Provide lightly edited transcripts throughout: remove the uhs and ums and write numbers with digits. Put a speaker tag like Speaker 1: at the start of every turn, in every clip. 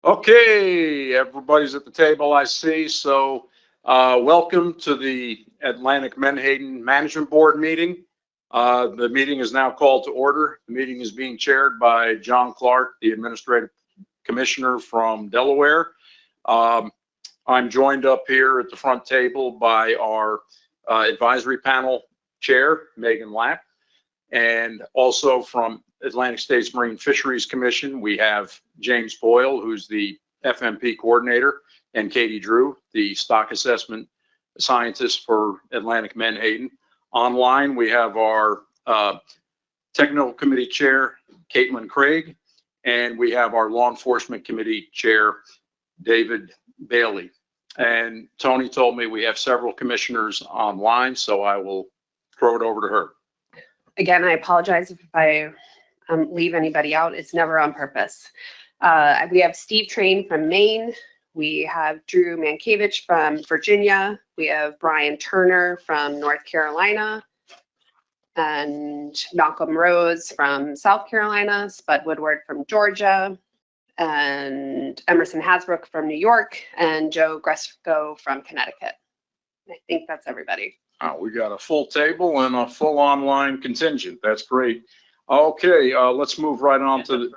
Speaker 1: Okay, everybody's at the table, I see. So welcome to the Atlantic Menhaden Management Board meeting. The meeting is now called to order. The meeting is being chaired by John Clark, the Administrative Commissioner from Delaware. I'm joined up here at the front table by our advisory panel chair, Megan Lapp, and also from Atlantic States Marine Fisheries Commission, we have James Boyle, who's the FMP coordinator, and Katie Drew, the stock assessment scientist for Atlantic Menhaden. Online, we have our technical committee chair, Caitlin Craig, and we have our law enforcement committee chair, David Bailey. And Tony told me we have several commissioners online, so I will throw it over to her.
Speaker 2: Again, I apologize if I leave anybody out. It's never on purpose. We have Steve Train from Maine. We have Drew Mankiewicz from Virginia. We have Brian Turner from North Carolina, and Malcolm Rose from South Carolina, Spud Woodward from Georgia, and Emerson Hasbrook from New York, and Joe Gresco from Connecticut. I think that's everybody.
Speaker 1: We got a full table and a full online contingent. That's great. Okay, let's move right on to the,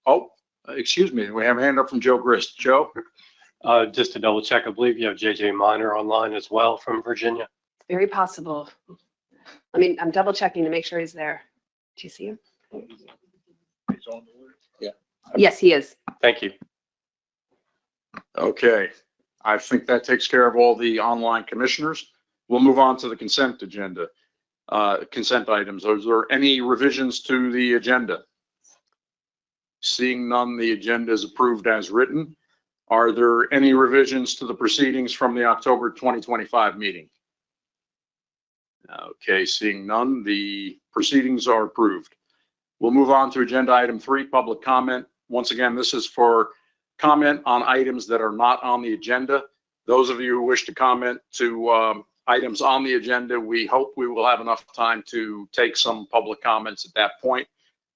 Speaker 1: oh, excuse me. We have a hand up from Joe Grist. Joe?
Speaker 3: Just to double check, I believe you have JJ Miner online as well from Virginia.
Speaker 2: Very possible. I mean, I'm double checking to make sure he's there. Do you see him?
Speaker 1: He's on the list. Yeah.
Speaker 2: Yes, he is.
Speaker 3: Thank you.
Speaker 1: Okay, I think that takes care of all the online commissioners. We'll move on to the consent agenda, consent items. Is there any revisions to the agenda? Seeing none, the agenda is approved as written. Are there any revisions to the proceedings from the October 2025 meeting? Okay, seeing none, the proceedings are approved. We'll move on to agenda item 3, public comment. Once again, this is for comment on items that are not on the agenda. Those of you who wish to comment to items on the agenda, we hope we will have enough time to take some public comments at that point.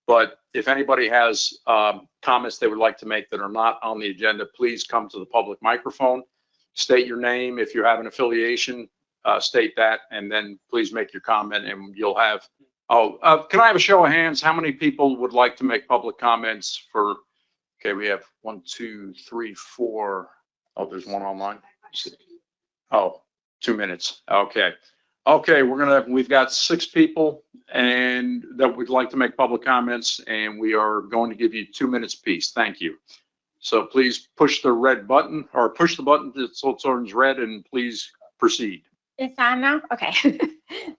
Speaker 1: But if anybody has comments they would like to make that are not on the agenda, please come to the public microphone, state your name. If you have an affiliation, state that, and then please make your comment and you'll have, can I have a show of hands? How many people would like to make public comments for, okay, we have 1, 2, 3, 4. Oh, there's one online. Oh, 2 minutes. Okay. Okay, we've got 6 people and that would like to make public comments, and we are going to give you 2 minutes apiece. Thank you. So please push the red button, or push the button until it turns red, and please proceed.
Speaker 4: It's on now? Okay.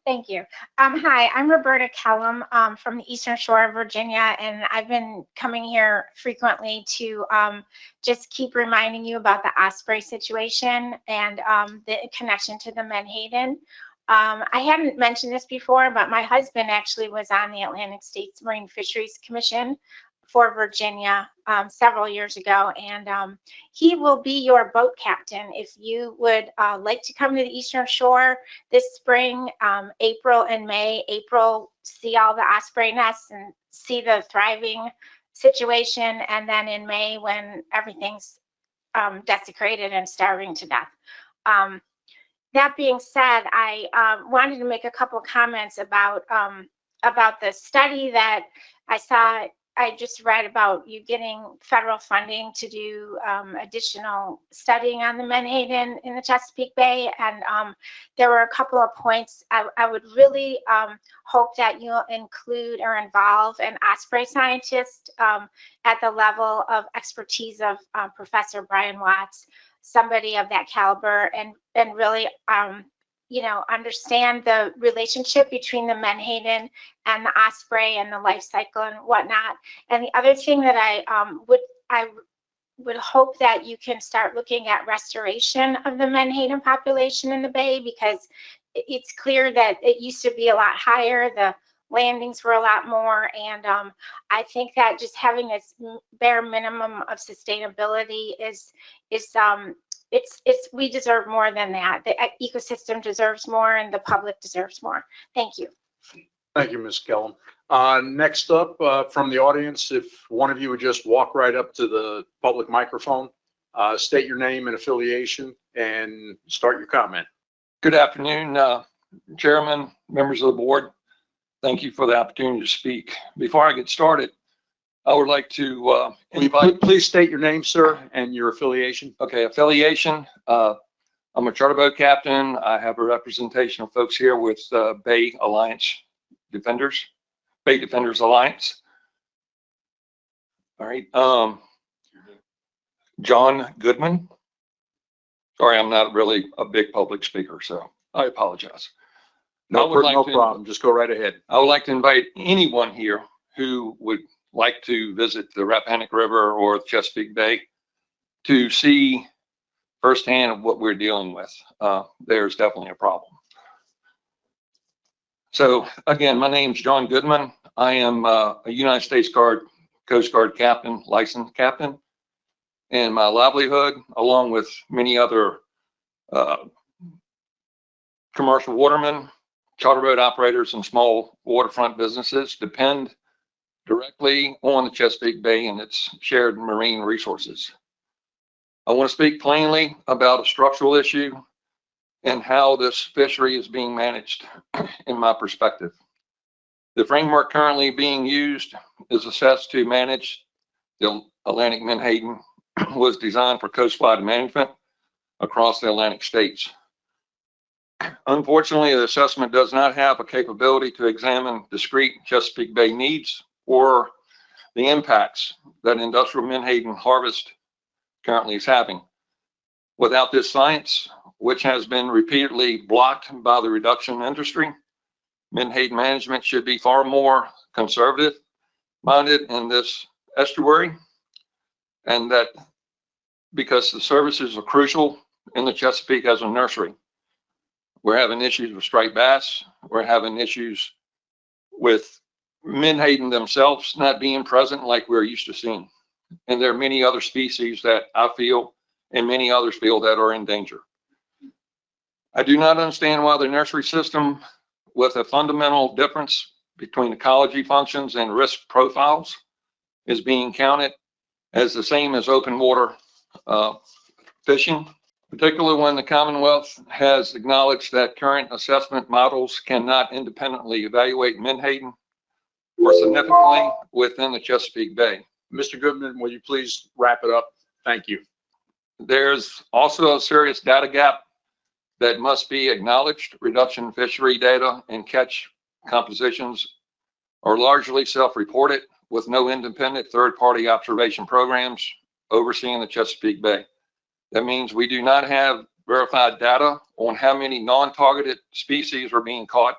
Speaker 4: Thank you. Hi, I'm Roberta Kellum from the Eastern Shore of Virginia, and I've been coming here frequently to just keep reminding you about the Osprey situation and the connection to the Menhaden. I hadn't mentioned this before, but my husband actually was on the Atlantic States Marine Fisheries Commission for Virginia several years ago, and he will be your boat captain if you would like to come to the Eastern Shore this spring, April and May. April, see all the osprey nests and see the thriving situation, and then in May when everything's desecrated and starving to death. That being said, I wanted to make a couple of comments about the study that I saw. I just read about you getting federal funding to do additional studying on the Menhaden in the Chesapeake Bay, and there were a couple of points I would really hope that you'll include or involve an osprey scientist at the level of expertise of Professor Brian Watts, somebody of that caliber, and really understand the relationship between the Menhaden and the osprey and the life cycle and whatnot. And the other thing that I would hope that you can start looking at restoration of the Menhaden population in the bay, because it's clear that it used to be a lot higher. The landings were a lot more, and I think that just having this bare minimum of sustainability is we deserve more than that. The ecosystem deserves more, and the public deserves more. Thank you.
Speaker 1: Thank you, Ms. Kellum. Next up from the audience, if one of you would just walk right up to the public microphone, state your name and affiliation, and start your comment.
Speaker 5: Good afternoon, Chairman, members of the board. Thank you for the opportunity to speak. Before I get started, I would like to invite.
Speaker 1: Please state your name, sir, and your affiliation.
Speaker 5: Okay, affiliation. I'm a charter boat captain. I have a representation of folks here with Bay Alliance Defenders, Bay Defenders Alliance. All right. John Goodman. Sorry, I'm not really a big public speaker, so I apologize.
Speaker 1: No problem. Just go right ahead.
Speaker 5: I would like to invite anyone here who would like to visit the Rappahannock River or the Chesapeake Bay to see firsthand what we're dealing with. There's definitely a problem. So again, my name's John Goodman. I am a United States Coast Guard captain, licensed captain, and my livelihood, along with many other commercial watermen, charter boat operators, and small waterfront businesses, depend directly on the Chesapeake Bay and its shared marine resources. I want to speak plainly about a structural issue and how this fishery is being managed in my perspective. The framework currently being used is assessed to manage the Atlantic Menhaden was designed for coastwide management across the Atlantic states. Unfortunately, the assessment does not have a capability to examine discrete Chesapeake Bay needs or the impacts that industrial menhaden harvest currently is having. Without this science, which has been repeatedly blocked by the reduction industry, menhaden management should be far more conservative minded in this estuary, and that because the services are crucial in the Chesapeake as a nursery. We're having issues with striped bass. We're having issues with menhaden themselves not being present like we're used to seeing. And there are many other species that I feel and many others feel that are in danger. I do not understand why the nursery system, with a fundamental difference between ecology functions and risk profiles, is being counted as the same as open water fishing, particularly when the Commonwealth has acknowledged that current assessment models cannot independently evaluate menhaden or significantly within the Chesapeake Bay.
Speaker 1: Mr. Goodman, will you please wrap it up? Thank you.
Speaker 5: There's also a serious data gap that must be acknowledged. Reduction fishery data and catch compositions are largely self-reported with no independent third-party observation programs overseeing the Chesapeake Bay. That means we do not have verified data on how many non-targeted species are being caught,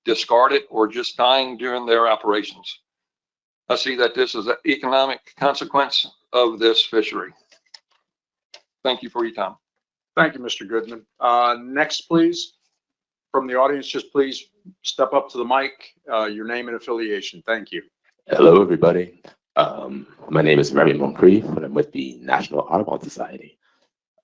Speaker 5: discarded, or just dying during their operations. I see that this is an economic consequence of this fishery. Thank you for your time.
Speaker 1: Thank you, Mr. Goodman. Next, please, from the audience, just please step up to the mic, your name and affiliation. Thank you.
Speaker 6: Hello, everybody. My name is Remy Moncrief, and I'm with the National Audubon Society.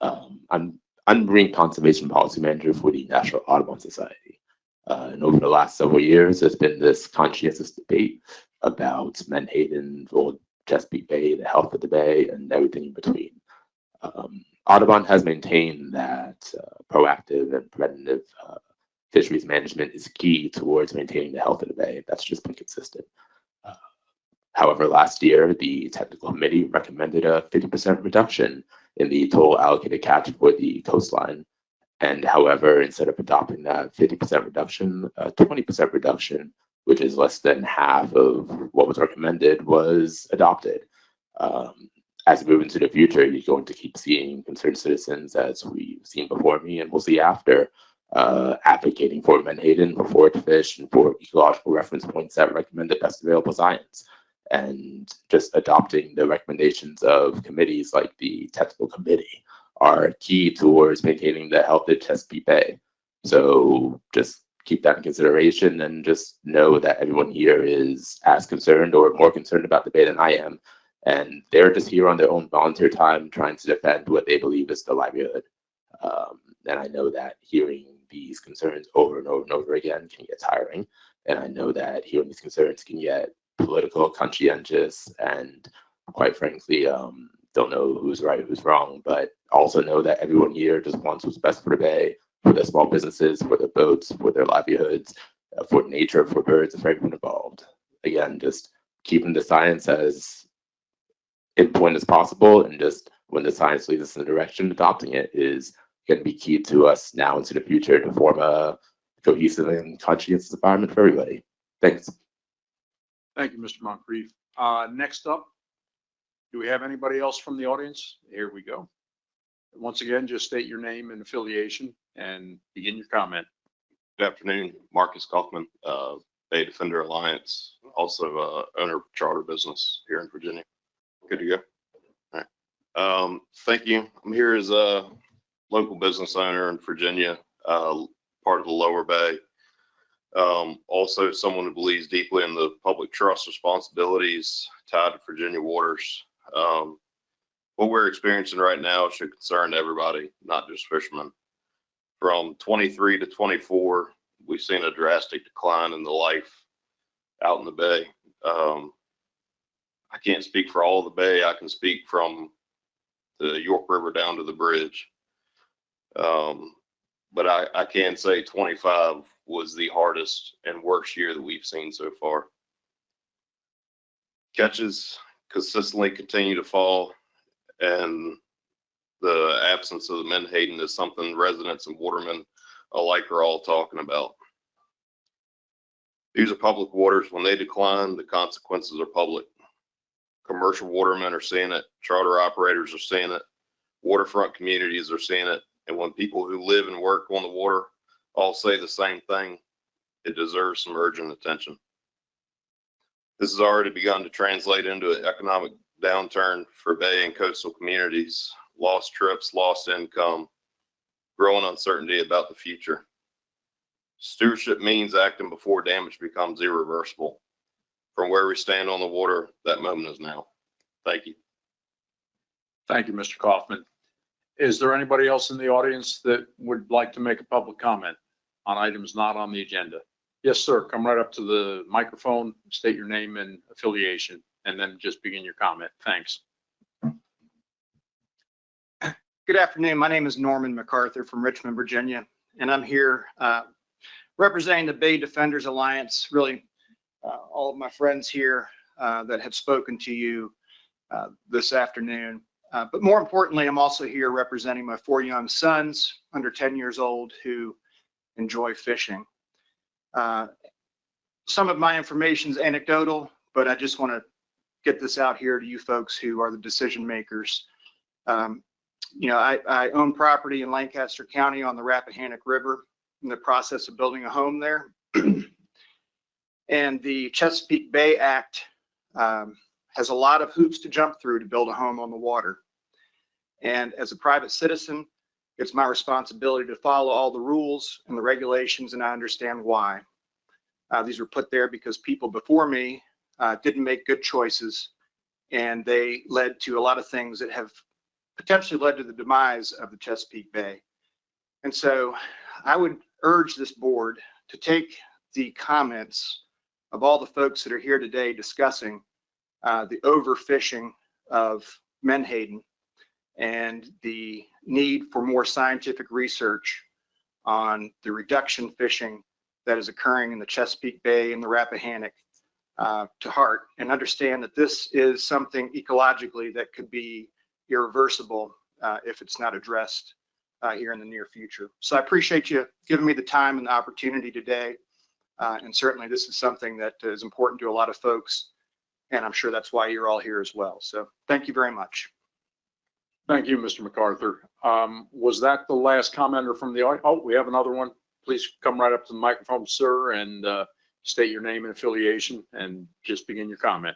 Speaker 6: I'm Marine Conservation Policy Manager for the National Audubon Society. And over the last several years, there's been this conscientious debate about menhaden or Chesapeake Bay, the health of the bay, and everything in between. Audubon has maintained that proactive and preventative fisheries management is key towards maintaining the health of the bay. That's just been consistent. However, last year, the technical committee recommended a 50% reduction in the total allocated catch for the coastline. And however, instead of adopting that 50% reduction, a 20% reduction, which is less than half of what was recommended, was adopted. As we move into the future, you're going to keep seeing concerned citizens, as we've seen before me and we'll see after, advocating for menhaden, for forage fish, and for ecological reference points that recommend the best available science. And just adopting the recommendations of committees like the technical committee are key towards maintaining the health of Chesapeake Bay. So just keep that in consideration and just know that everyone here is as concerned or more concerned about the bay than I am. And they're just here on their own volunteer time trying to defend what they believe is the livelihood. And I know that hearing these concerns over and over and over again can get tiring. And I know that hearing these concerns can get political, conscientious, and quite frankly, don't know who's right, who's wrong, but also know that everyone here just wants what's best for the Bay, for their small businesses, for their boats, for their livelihoods, for nature, for birds, and for everyone involved. Again, just keeping the science as important as possible, and just when the science leads us in the direction, adopting it is going to be key to us now into the future to form a cohesive and conscientious environment for everybody. Thanks.
Speaker 1: Thank you, Mr. Moncrief. Next up, do we have anybody else from the audience? Here we go. Once again, just state your name and affiliation and begin your comment.
Speaker 7: Good afternoon, Marcus Kaufman, Bay Defender Alliance, also owner of charter business here in Virginia. Good to go. All right. Thank you. I'm here as a local business owner in Virginia, part of the Lower Bay. Also someone who believes deeply in the public trust responsibilities tied to Virginia waters. What we're experiencing right now should concern everybody, not just fishermen. From 23 to 24, we've seen a drastic decline in the life out in the Bay. I can't speak for all of the Bay. I can speak from the York River down to the bridge. But I can say 25 was the hardest and worst year that we've seen so far. Catches consistently continue to fall, and the absence of the Menhaden is something residents and watermen alike are all talking about. These are public waters. When they decline, the consequences are public. Commercial watermen are seeing it. Charter operators are seeing it. Waterfront communities are seeing it. And when people who live and work on the water all say the same thing, it deserves some urgent attention. This has already begun to translate into an economic downturn for Bay and coastal communities, lost trips, lost income, growing uncertainty about the future. Stewardship means acting before damage becomes irreversible. From where we stand on the water, that moment is now. Thank you.
Speaker 1: Thank you, Mr. Kaufman. Is there anybody else in the audience that would like to make a public comment on items not on the agenda? Yes, sir. Come right up to the microphone, state your name and affiliation, and then just begin your comment. Thanks.
Speaker 8: Good afternoon. My name is Norman MacArthur from Richmond, Virginia, and I'm here representing the Bay Defenders Alliance. Really, all of my friends here that have spoken to you this afternoon. But more importantly, I'm also here representing my 4 young sons under 10 years old who enjoy fishing. Some of my information is anecdotal, but I just want to get this out here to you folks who are the decision makers. You know, I own property in Lancaster County on the Rappahannock River, in the process of building a home there. And the Chesapeake Bay Act has a lot of hoops to jump through to build a home on the water. And as a private citizen, it's my responsibility to follow all the rules and the regulations, and I understand why. These were put there because people before me didn't make good choices, and they led to a lot of things that have potentially led to the demise of the Chesapeake Bay. And so I would urge this board to take the comments of all the folks that are here today discussing the overfishing of Menhaden and the need for more scientific research on the reduction fishing that is occurring in the Chesapeake Bay and the Rappahannock to heart, and understand that this is something ecologically that could be irreversible if it's not addressed here in the near future. So I appreciate you giving me the time and the opportunity today. And certainly this is something that is important to a lot of folks, and I'm sure that's why you're all here as well. So thank you very much.
Speaker 1: Thank you, Mr. MacArthur. Was that the last commenter from the audience? Oh, we have another one. Please come right up to the microphone, sir, and state your name and affiliation and just begin your comment.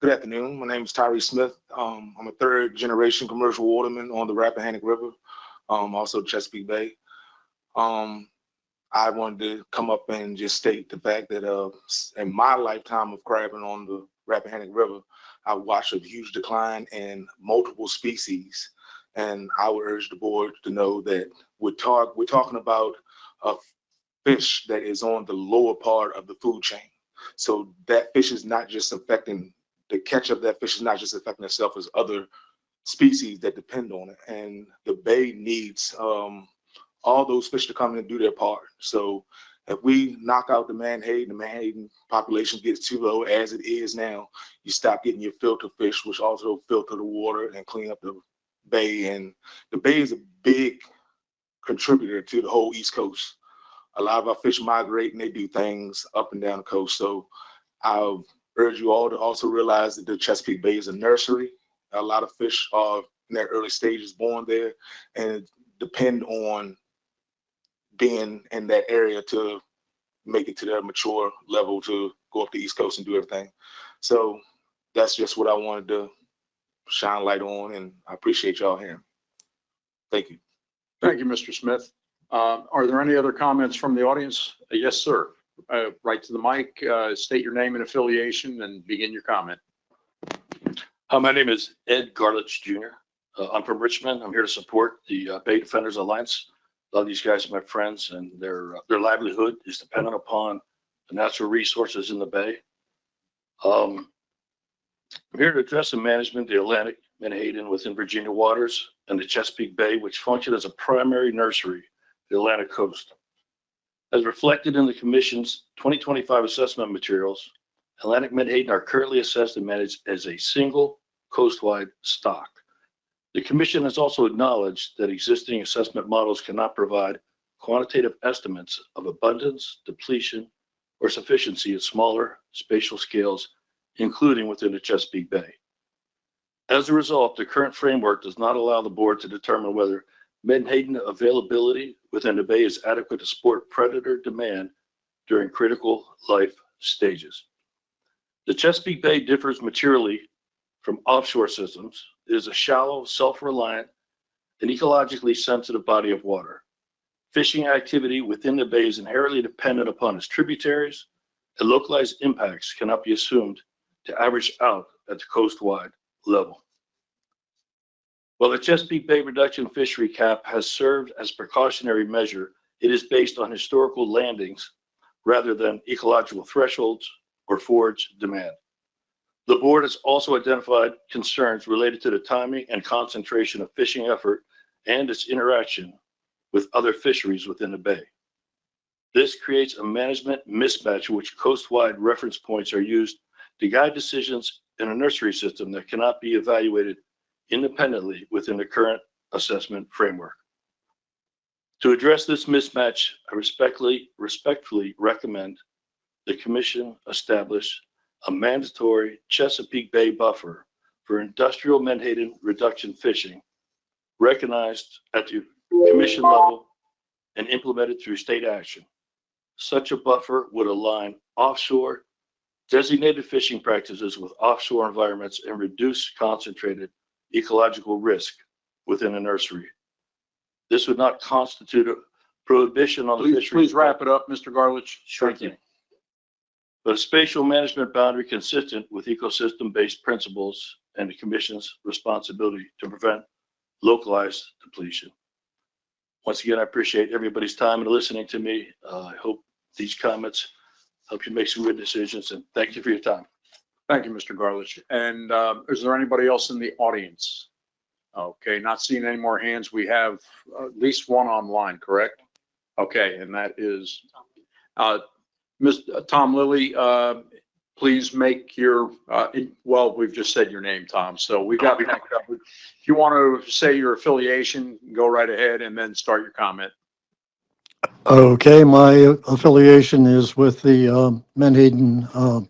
Speaker 9: Good afternoon. My name is Tyree Smith. I'm a 3rd generation commercial waterman on the Rappahannock River, also Chesapeake Bay. I wanted to come up and just state the fact that in my lifetime of crabbing on the Rappahannock River, I watched a huge decline in multiple species. And I would urge the board to know that we're talking about fish that is on the lower part of the food chain. So that fish is not just affecting the catch of that fish is not just affecting itself, as other species that depend on it. And the bay needs all those fish to come in and do their part. So if we knock out the Menhaden population gets too low as it is now, you stop getting your filter fish, which also filter the water and clean up the bay. And the bay is a big contributor to the whole East Coast. A lot of our fish migrate and they do things up and down the coast. So I urge you all to also realize that the Chesapeake Bay is a nursery. A lot of fish are in their early stages born there and depend on being in that area to make it to their mature level to go up the East Coast and do everything. So that's just what I wanted to shine light on, and I appreciate y'all hearing. Thank you.
Speaker 1: Thank you, Mr. Smith. Are there any other comments from the audience? Yes, sir. Right to the mic, state your name and affiliation and begin your comment.
Speaker 10: My name is Ed Garlich Jr. I'm from Richmond. I'm here to support the Bay Defenders Alliance. A lot of these guys are my friends, and their livelihood is dependent upon the natural resources in the bay. I'm here to address the management of the Atlantic Menhaden within Virginia waters and the Chesapeake Bay, which function as a primary nursery of the Atlantic coast. As reflected in the Commission's 2025 assessment materials, Atlantic Menhaden are currently assessed and managed as a single coastwide stock. The Commission has also acknowledged that existing assessment models cannot provide quantitative estimates of abundance, depletion, or sufficiency at smaller spatial scales, including within the Chesapeake Bay. As a result, the current framework does not allow the board to determine whether Menhaden availability within the bay is adequate to support predator demand during critical life stages. The Chesapeake Bay differs materially from offshore systems. It is a shallow, self-reliant, and ecologically sensitive body of water. Fishing activity within the bay is inherently dependent upon its tributaries, and localized impacts cannot be assumed to average out at the coast-wide level. While the Chesapeake Bay reduction fishery cap has served as a precautionary measure, it is based on historical landings rather than ecological thresholds or forage demand. The board has also identified concerns related to the timing and concentration of fishing effort and its interaction with other fisheries within the bay. This creates a management mismatch in which coast-wide reference points are used to guide decisions in a nursery system that cannot be evaluated independently within the current assessment framework. To address this mismatch, I respectfully recommend the Commission establish a mandatory Chesapeake Bay buffer for industrial menhaden reduction fishing, recognized at the Commission level and implemented through state action. Such a buffer would align offshore designated fishing practices with offshore environments and reduce concentrated ecological risk within a nursery. This would not constitute a prohibition on the fishery.
Speaker 1: Please wrap it up, Mr. Garlich.
Speaker 10: Sure thing. But a spatial management boundary consistent with ecosystem-based principles and the Commission's responsibility to prevent localized depletion. Once again, I appreciate everybody's time and listening to me. I hope these comments help you make some good decisions, and thank you for your time.
Speaker 1: Thank you, Mr. Garlich. And is there anybody else in the audience? Okay, not seeing any more hands. We have at least one online, correct? Okay, and that is Mr. Tom Lilly. Please make your, well, we've just said your name, Tom, so we got that covered. If you want to say your affiliation, go right ahead and then start your comment.
Speaker 11: Okay, my affiliation is with the Menhaden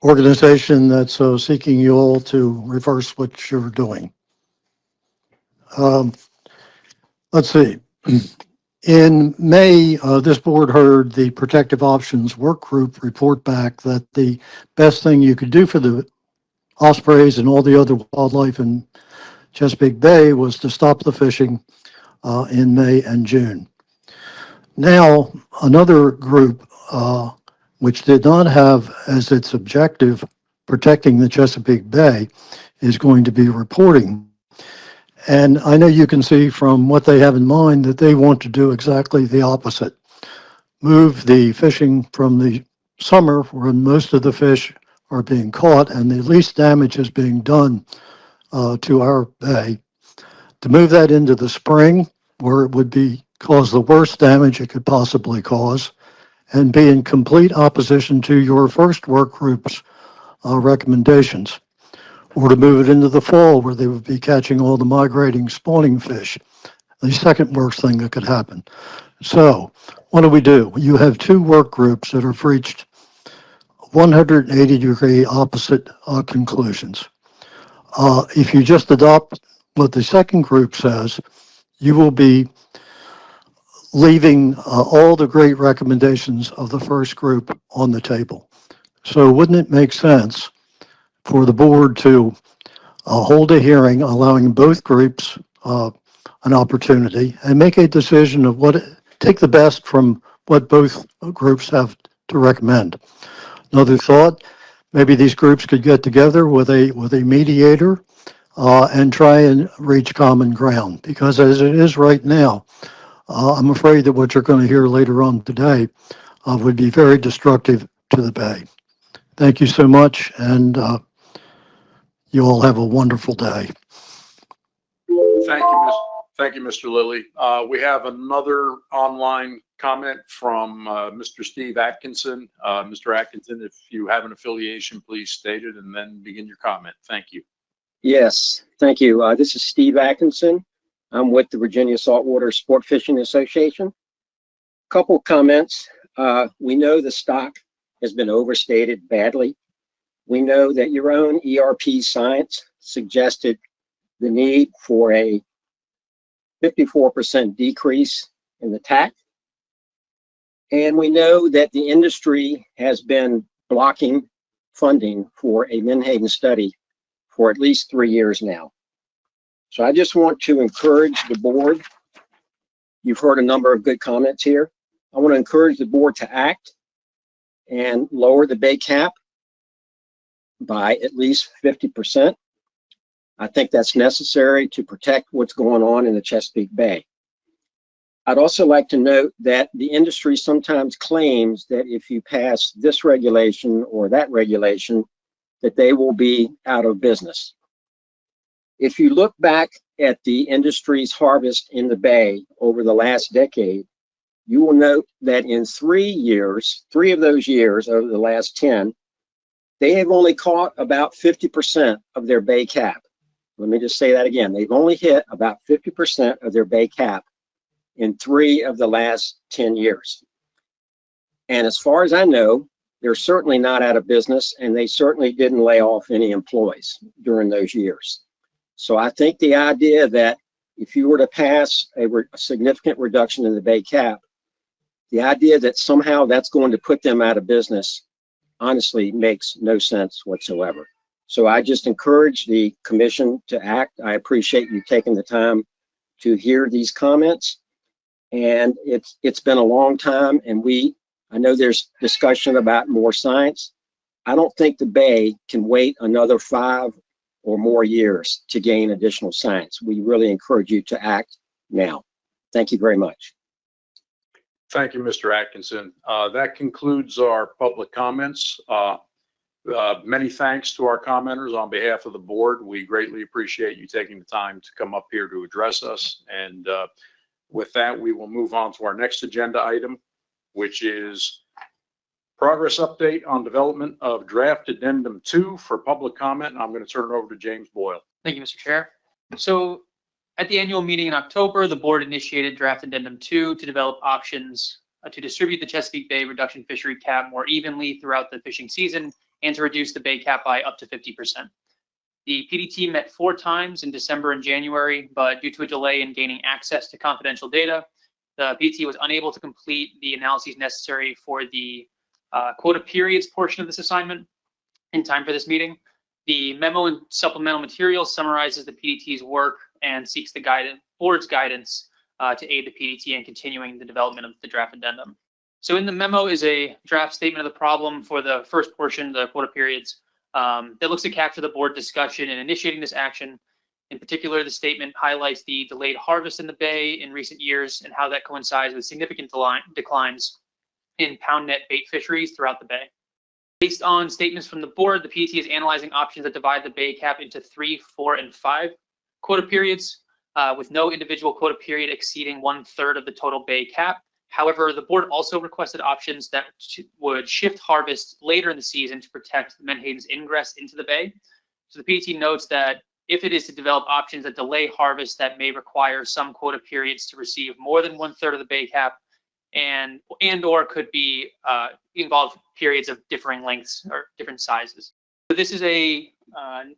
Speaker 11: organization that's seeking you all to reverse what you're doing. Let's see. In May, this board heard the Protective Options Work Group report back that the best thing you could do for the ospreys and all the other wildlife in Chesapeake Bay was to stop the fishing in May and June. Now, another group, which did not have as its objective protecting the Chesapeake Bay, is going to be reporting. And I know you can see from what they have in mind that they want to do exactly the opposite. move the fishing from the summer when most of the fish are being caught and the least damage is being done to our bay, to move that into the spring where it would be cause the worst damage it could possibly cause, and be in complete opposition to your first work group's recommendations, or to move it into the fall where they would be catching all the migrating spawning fish, the second worst thing that could happen. So what do? You have two work groups that have reached 180-degree opposite conclusions. If you just adopt what the second group says, you will be leaving all the great recommendations of the first group on the table. So wouldn't it make sense for the board to hold a hearing allowing both groups an opportunity and make a decision of take the best from what both groups have to recommend? Another thought, maybe these groups could get together with a mediator and try and reach common ground, because as it is right now, I'm afraid that what you're going to hear later on today would be very destructive to the bay. Thank you so much, and you all have a wonderful day.
Speaker 1: Thank you, Mr. Lilly. We have another online comment from Mr. Steve Atkinson. Mr. Atkinson, if you have an affiliation, please state it and then begin your comment. Thank you.
Speaker 12: Yes, thank you. This is Steve Atkinson. I'm with the Virginia Saltwater Sport Fishing Association. Couple comments. We know the stock has been overstated badly. We know that your own ERP science suggested the need for a 54% decrease in the TAC. And we know that the industry has been blocking funding for a Menhaden study for at least 3 years now. So I just want to encourage the board. You've heard a number of good comments here. I want to encourage the board to act and lower the bay cap by at least 50%. I think that's necessary to protect what's going on in the Chesapeake Bay. I'd also like to note that the industry sometimes claims that if you pass this regulation or that regulation, that they will be out of business. If you look back at the industry's harvest in the bay over the last decade, you will note that in 3 years, 3 of those years over the last 10, they have only caught about 50% of their bay cap. Let me just say that again. They've only hit about 50% of their bay cap in 3 of the last 10 years. And as far as I know, they're certainly not out of business, and they certainly didn't lay off any employees during those years. So I think the idea that if you were to pass a significant reduction in the bay cap, the idea that somehow that's going to put them out of business honestly makes no sense whatsoever. So I just encourage the commission to act. I appreciate you taking the time to hear these comments. And it's been a long time, and I know there's discussion about more science. I don't think the Bay can wait another 5 or more years to gain additional science. We really encourage you to act now. Thank you very much.
Speaker 1: Thank you, Mr. Atkinson. That concludes our public comments. Many thanks to our commenters on behalf of the board. We greatly appreciate you taking the time to come up here to address us. And with that, we will move on to our next agenda item, which is progress update on development of draft addendum 2 for public comment. I'm going to turn it over to James Boyle.
Speaker 13: Thank you, Mr. Chair. So at the annual meeting in October, the board initiated draft addendum 2 to develop options to distribute the Chesapeake Bay reduction fishery cap more evenly throughout the fishing season and to reduce the bay cap by up to 50%. The PDT met 4 times in December and January, but due to a delay in gaining access to confidential data, the PDT was unable to complete the analyses necessary for the quota periods portion of this assignment in time for this meeting. The memo and supplemental material summarizes the PDT's work and seeks the board's guidance to aid the PDT in continuing the development of the draft addendum. So in the memo is a draft statement of the problem for the first portion, the quota periods, that looks to capture the board discussion in initiating this action. In particular, the statement highlights the delayed harvest in the bay in recent years and how that coincides with significant declines in pound net bait fisheries throughout the bay. Based on statements from the board, the PET is analyzing options that divide the bay cap into 3, 4, and 5 quota periods, with no individual quota period exceeding 1/3 of the total bay cap. However, the board also requested options that would shift harvest later in the season to protect Menhaden's ingress into the bay. So the PET notes that if it is to develop options that delay harvest that may require some quota periods to receive more than 1/3 of the bay cap, and or could be involve periods of differing lengths or different sizes. So this is a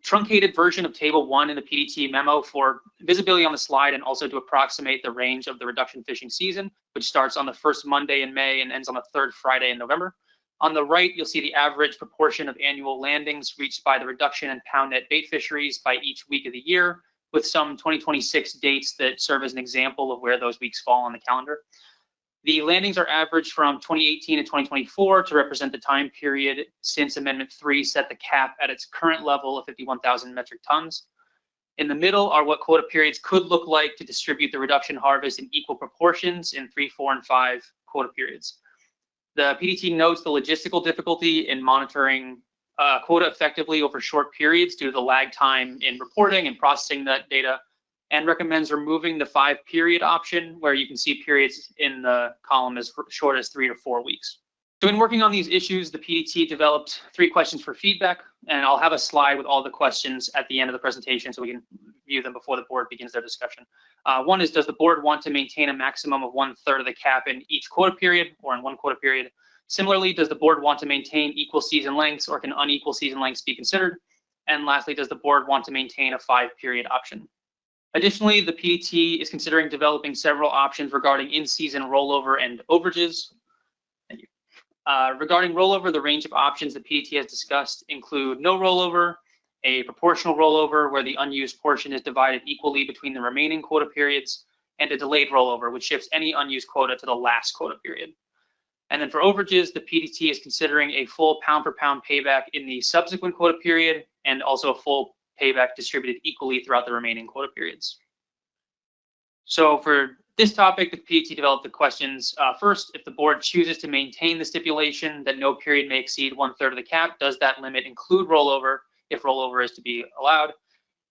Speaker 13: truncated version of Table 1 in the PET memo for visibility on the slide and also to approximate the range of the reduction fishing season, which starts on the first Monday in May and ends on the third Friday in November. On the right, you'll see the average proportion of annual landings reached by the reduction in pound net bait fisheries by each week of the year, with some 2026 dates that serve as an example of where those weeks fall on the calendar. The landings are averaged from 2018 to 2024 to represent the time period since Amendment 3 set the cap at its current level of 51,000 metric tons. In the middle are what quota periods could look like to distribute the reduction harvest in equal proportions in 3, 4, and 5 quota periods. The PDT notes the logistical difficulty in monitoring quota effectively over short periods due to the lag time in reporting and processing that data, and recommends removing the 5-period option, where you can see periods in the column as short as 3 to 4 weeks. So in working on these issues, the PDT developed 3 questions for feedback, and I'll have a slide with all the questions at the end of the presentation so we can view them before the board begins their discussion. One is, does the board want to maintain a maximum of 1/3 of the cap in each quota period or in one quota period? Similarly, does the board want to maintain equal season lengths, or can unequal season lengths be considered? And lastly, does the board want to maintain a 5-period option? Additionally, the PDT is considering developing several options regarding in-season rollover and overages. Thank you. Regarding rollover, the range of options the PDT has discussed include no rollover, a proportional rollover where the unused portion is divided equally between the remaining quota periods, and a delayed rollover, which shifts any unused quota to the last quota period. And then for overages, the PDT is considering a full pound-for-pound payback in the subsequent quota period, and also a full payback distributed equally throughout the remaining quota periods. So for this topic, the PDT developed the questions. First, if the board chooses to maintain the stipulation that no period may exceed 1/3 of the cap, does that limit include rollover, if rollover is to be allowed?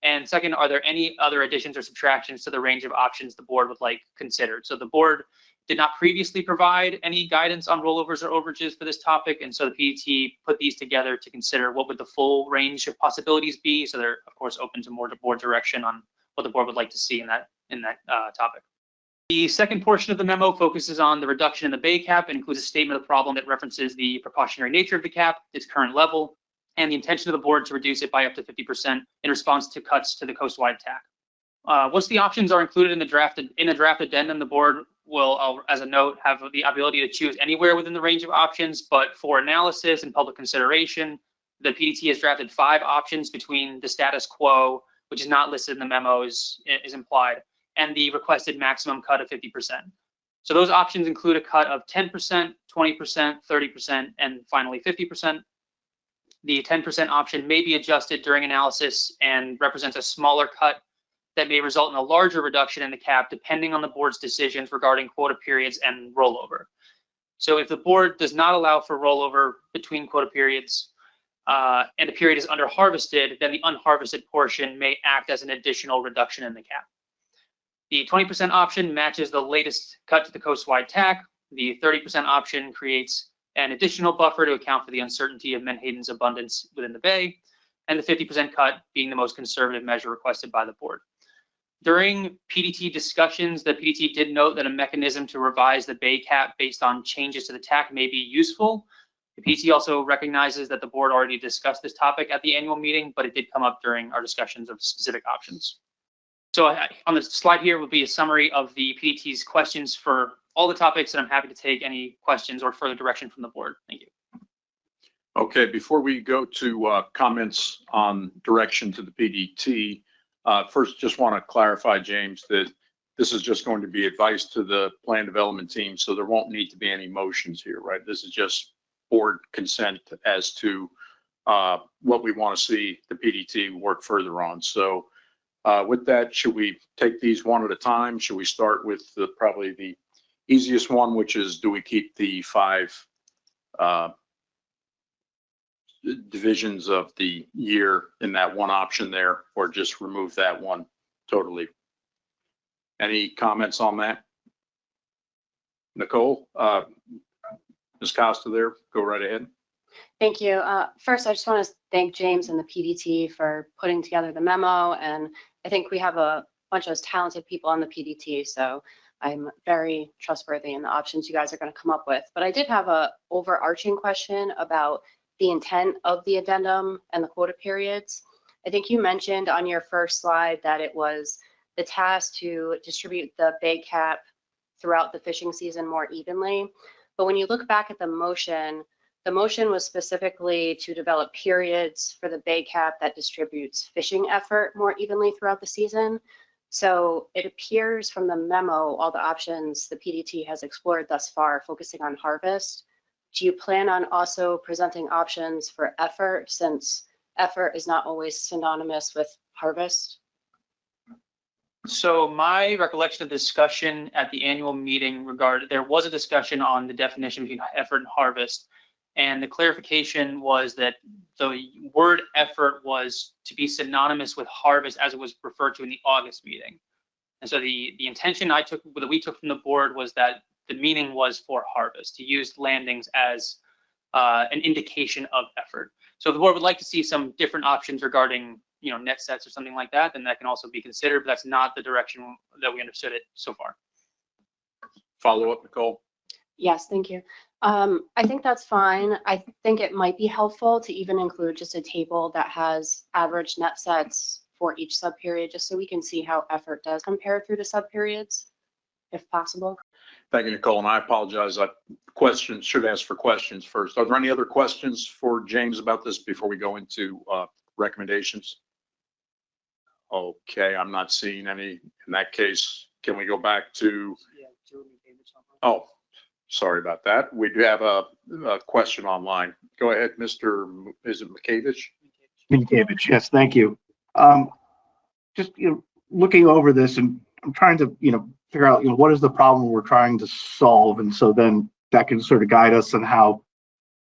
Speaker 13: And second, are there any other additions or subtractions to the range of options the board would like considered? So the board did not previously provide any guidance on rollovers or overages for this topic, and so the PDT put these together to consider what would the full range of possibilities be. So they're of course open to more board direction on what the board would like to see in that topic. The second portion of the memo focuses on the reduction in the bay cap and includes a statement of the problem that references the precautionary nature of the cap, its current level, and the intention of the board to reduce it by up to 50% in response to cuts to the coast-wide TAC. Once the options are included in the draft addendum, the board will, as a note, have the ability to choose anywhere within the range of options, but for analysis and public consideration, the PDT has drafted 5 options between the status quo, which is not listed in the memo, is implied, and the requested maximum cut of 50%. So those options include a cut of 10%, 20%, 30%, and finally 50%. The 10% option may be adjusted during analysis and represents a smaller cut that may result in a larger reduction in the cap depending on the board's decisions regarding quota periods and rollover. So if the board does not allow for rollover between quota periods and a period is under harvested, then the unharvested portion may act as an additional reduction in the cap. The 20% option matches the latest cut to the coast-wide TAC. The 30% option creates an additional buffer to account for the uncertainty of Menhaden's abundance within the bay, and the 50% cut being the most conservative measure requested by the board. During PDT discussions, the PDT did note that a mechanism to revise the bay cap based on changes to the TAC may be useful. The PDT also recognizes that the board already discussed this topic at the annual meeting, but it did come up during our discussions of specific options. So on the slide here will be a summary of the PDT's questions for all the topics, and I'm happy to take any questions or further direction from the board. Thank you.
Speaker 1: Okay, before we go to comments on direction to the PDT, first just want to clarify, James, that this is just going to be advice to the plan development team, so there won't need to be any motions here, right? This is just board consent as to what we want to see the PDT work further on. So with that, should we take these one at a time? Should we start with probably the easiest one, which is, do we keep the 5 divisions of the year in that one option there, or just remove that one totally? Any comments on that? Nicole, Ms. Costa there, go right ahead.
Speaker 14: Thank you. First, I just want to thank James and the PDT for putting together the memo. And I think we have a bunch of talented people on the PDT, so I'm very trustworthy in the options you guys are going to come up with. But I did have a overarching question about the intent of the addendum and the quota periods. I think you mentioned on your first slide that it was the task to distribute the bay cap throughout the fishing season more evenly. But when you look back at the motion was specifically to develop periods for the bay cap that distributes fishing effort more evenly throughout the season. So it appears from the memo, all the options the PDT has explored thus far, focusing on harvest. Do you plan on also presenting options for effort, since effort is not always synonymous with harvest?
Speaker 13: So my recollection of the discussion at the annual meeting there was a discussion on the definition between effort and harvest. And the clarification was that the word effort was to be synonymous with harvest as it was referred to in the August meeting. And so the intention that we took from the board was that the meaning was for harvest, to use landings as an indication of effort. So if the board would like to see some different options regarding, net sets or something like that, then that can also be considered, but that's not the direction that we understood it so far.
Speaker 1: Follow up, Nicole.
Speaker 14: Yes, thank you. I think that's fine. I think it might be helpful to even include just a table that has average net sets for each subperiod, just so we can see how effort does compare through the subperiods, if possible.
Speaker 1: Thank you, Nicole, and I apologize. Should ask for questions first. Are there any other questions for James about this before we go into recommendations? Okay, I'm not seeing any. In that case, can we go back to? Oh, sorry about that. We do have a question online. Go ahead, Mr. Is it Menhaden?
Speaker 15: Menhaden, yes, thank you. Just looking over this, and I'm trying to figure out what is the problem we're trying to solve, and so then that can sort of guide us on how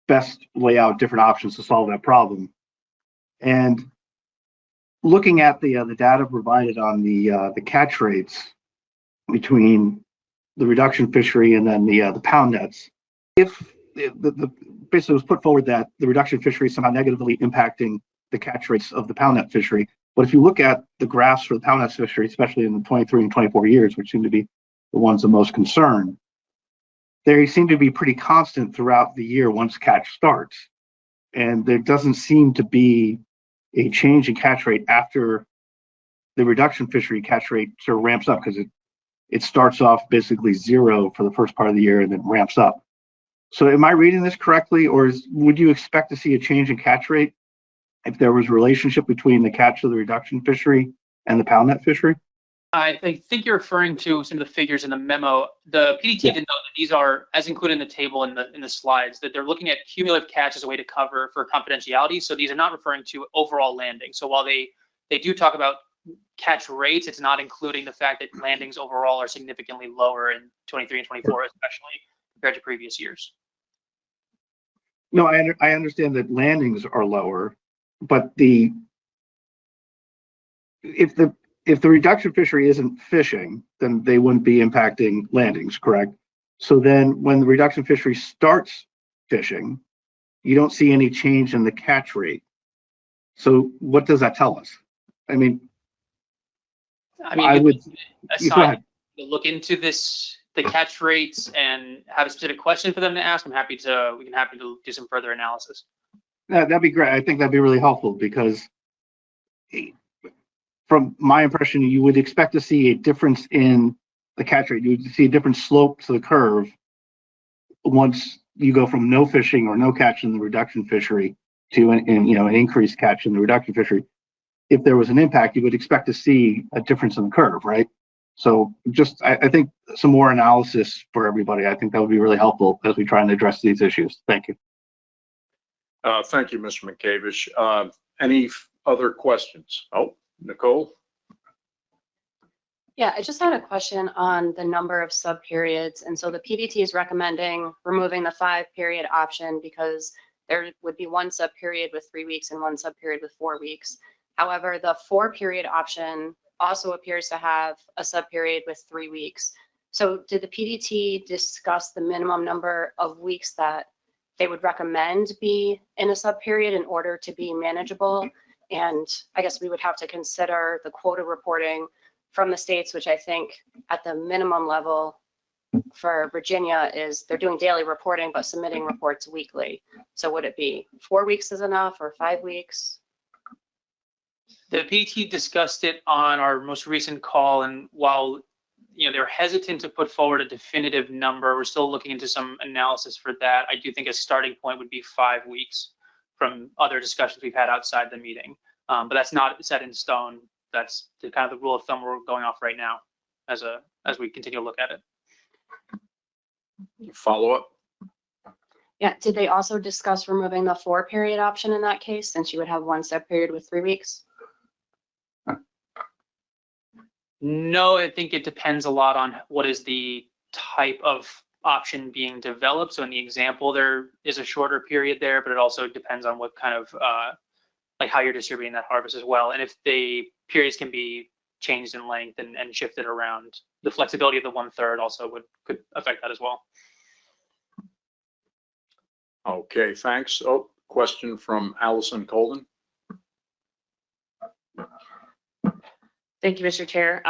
Speaker 15: best lay out different options to solve that problem. And looking at the data provided on the catch rates between the reduction fishery and then the pound nets, if basically was put forward that the reduction fishery is somehow negatively impacting the catch rates of the pound net fishery. But if you look at the graphs for the pound net fishery, especially in the 23 and 24 years, which seem to be the ones of most concern, they seem to be pretty constant throughout the year once catch starts. And there doesn't seem to be a change in catch rate after the reduction fishery catch rate sort of ramps up, because it starts off basically zero for the first part of the year and then ramps up. So am I reading this correctly, or would you expect to see a change in catch rate if there was a relationship between the catch of the reduction fishery and the pound net fishery?
Speaker 13: I think you're referring to some of the figures in the memo. The PDT did note that these are, as included in the table in the slides, that they're looking at cumulative catch as a way to cover for confidentiality. So these are not referring to overall landing. So while they do talk about catch rates, it's not including the fact that landings overall are significantly lower in 23 and 24, especially compared to previous years.
Speaker 15: No, I understand that landings are lower, but if the reduction fishery isn't fishing, then they wouldn't be impacting landings, correct? So then when the reduction fishery starts fishing, you don't see any change in the catch rate. So what does that tell us? I would
Speaker 13: aside to look into the catch rates and have a specific question for them to ask. We can happy to do some further analysis.
Speaker 15: That'd be great. I think that'd be really helpful, because from my impression, you would expect to see a difference in the catch rate. You would see a different slope to the curve once you go from no fishing or no catch in the reduction fishery to an increased catch in the reduction fishery. If there was an impact, you would expect to see a difference in the curve, right? So I think some more analysis for everybody. I think that would be really helpful as we try and address these issues. Thank you.
Speaker 1: Thank you, Mr. Menhaden. Any other questions? Oh, Nicole?
Speaker 14: Yeah, I just had a question on the number of sub-periods. And so the PDT is recommending removing the 5-period option because there would be one sub-period with 3 weeks and one sub-period with 4 weeks. However, the 4-period option also appears to have a sub-period with 3 weeks. So did the PDT discuss the minimum number of weeks that they would recommend be in a sub-period in order to be manageable? And I guess we would have to consider the quota reporting from the states, which I think at the minimum level for Virginia is they're doing daily reporting, but submitting reports weekly. So would it be 4 weeks is enough or 5 weeks?
Speaker 13: The PDT discussed it on our most recent call, and while they're hesitant to put forward a definitive number, we're still looking into some analysis for that. I do think a starting point would be 5 weeks from other discussions we've had outside the meeting, but that's not set in stone. That's the kind of the rule of thumb we're going off right now as we continue to look at it.
Speaker 1: Follow up?
Speaker 14: Yeah, did they also discuss removing the 4-period option in that case, since you would have one sub-period with 3 weeks?
Speaker 13: No, I think it depends a lot on what is the type of option being developed. So in the example, there is a shorter period there, but it also depends on what kind of like how you're distributing that harvest as well. And if the periods can be changed in length and shifted around, the flexibility of the 1/3 also could affect that as well.
Speaker 1: Okay, thanks. Oh, question from Allison Colden.
Speaker 16: Thank you, Mr. Chair.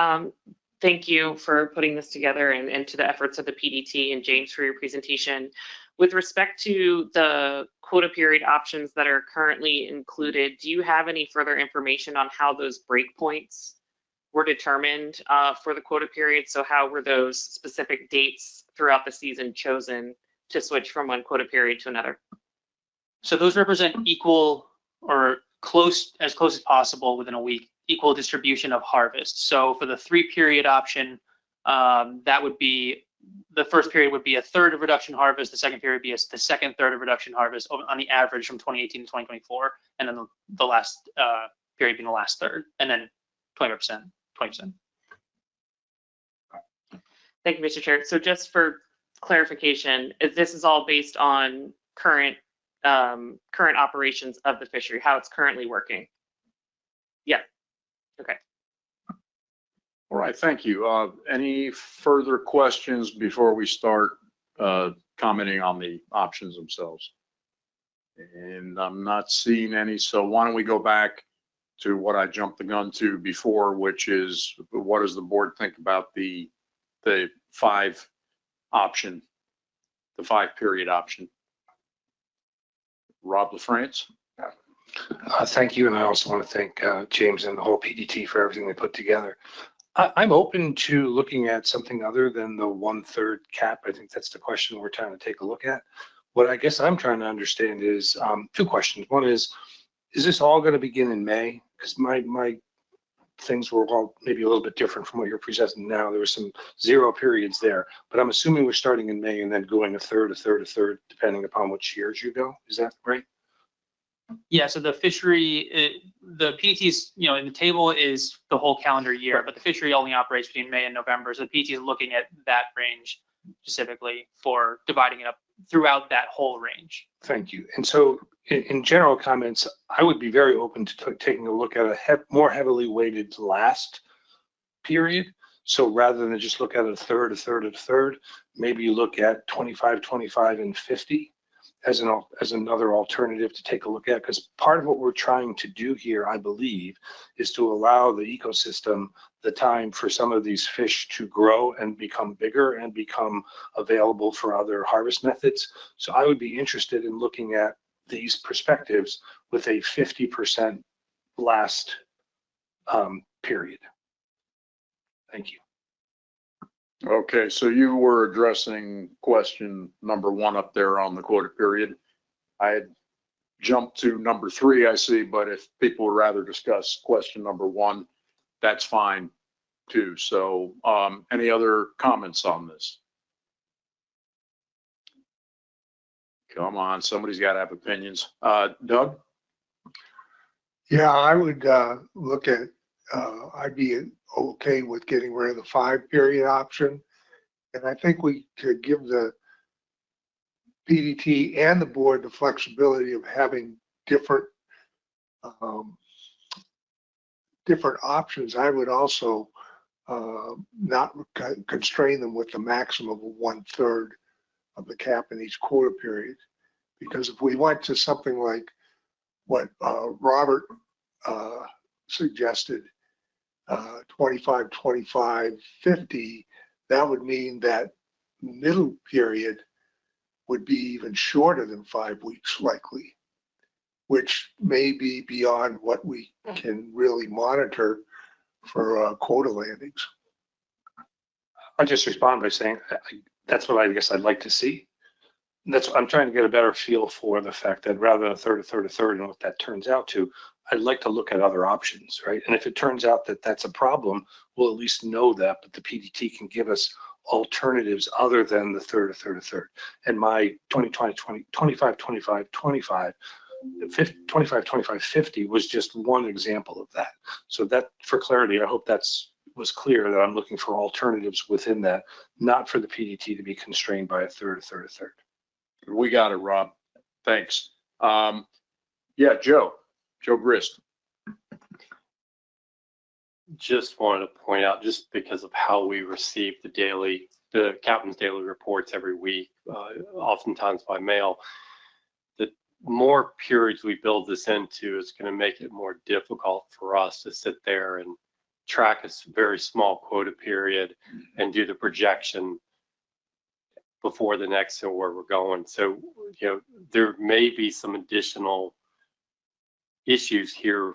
Speaker 16: Thank you for putting this together and to the efforts of the PDT and James for your presentation. With respect to the quota period options that are currently included, do you have any further information on how those breakpoints were determined for the quota period? So how were those specific dates throughout the season chosen to switch from one quota period to another?
Speaker 13: So those represent equal or as close as possible within a week, equal distribution of harvest. So for the 3-period option, that would be, the first period would be 1/3 of reduction harvest, the second period would be the second third of reduction harvest on the average from 2018 to 2024, and then the last period being the last third, and then 20%.
Speaker 16: Thank you, Mr. Chair. So just for clarification, this is all based on current operations of the fishery, how it's currently working? Yeah. Okay.
Speaker 1: All right, thank you. Any further questions before we start commenting on the options themselves? And I'm not seeing any, so why don't we go back to what I jumped the gun to before, which is what does the board think about the 5 option, the 5-period option? Rob LaFrance.
Speaker 17: Thank you, and I also want to thank James and the whole PDT for everything they put together. I'm open to looking at something other than the 1/3 cap. I think that's the question we're trying to take a look at. What I guess I'm trying to understand is 2 questions. One is this all going to begin in May? Because my things were all maybe a little bit different from what you're presenting now. There were some 0 periods there, but I'm assuming we're starting in May and then going 1/3, depending upon which years you go. Is that right?
Speaker 13: Yeah, so the fishery, the PDT's, in the table is the whole calendar year, but the fishery only operates between May and November. So the PDT is looking at that range specifically for dividing it up throughout that whole range.
Speaker 17: Thank you. And so in general comments, I would be very open to taking a look at a more heavily weighted last period. So rather than just look at 1/3, maybe you look at 25, 25, and 50. As another alternative to take a look at, because part of what we're trying to do here, I believe, is to allow the ecosystem the time for some of these fish to grow and become bigger and become available for other harvest methods. So I would be interested in looking at these perspectives with a 50% last period. Thank you.
Speaker 1: Okay, so you were addressing question number 1 up there on the quota period. I had jumped to number 3, I see, but if people would rather discuss question number 1, that's fine too. So any other comments on this? Come on, somebody's got to have opinions. Doug?
Speaker 18: Yeah, I would look at
Speaker 9: I'd be okay with getting rid of the 5-period option. And I think we could give the PDT and the board the flexibility of having different different options. I would also not constrain them with the maximum of 1/3 of the cap in each quota period. Because if we went to something like what Robert suggested, 25, 25, 50, that would mean that middle period would be even shorter than 5 weeks likely, which may be beyond what we can really monitor for quota landings.
Speaker 17: I'll just respond by saying that's what I guess I'd like to see. That's I'm trying to get a better feel for the fact that rather than a third, and what that turns out to, I'd like to look at other options, right? And if it turns out that that's a problem, we'll at least know that, but the PDT can give us alternatives other than the third. And my 20, 25, 25, 25, 25, 25, 50 was just one example of that. So that, for clarity, I hope was clear that I'm looking for alternatives within that, not for the PDT to be constrained by a third.
Speaker 1: We got it, Rob. Thanks. Yeah, Joe Grist.
Speaker 3: Just wanted to point out, just because of how we receive the captain's daily reports every week, oftentimes by mail, the more periods we build this into, it's going to make it more difficult for us to sit there and track a very small quota period and do the projection before the next and where we're going. So, there may be some additional issues here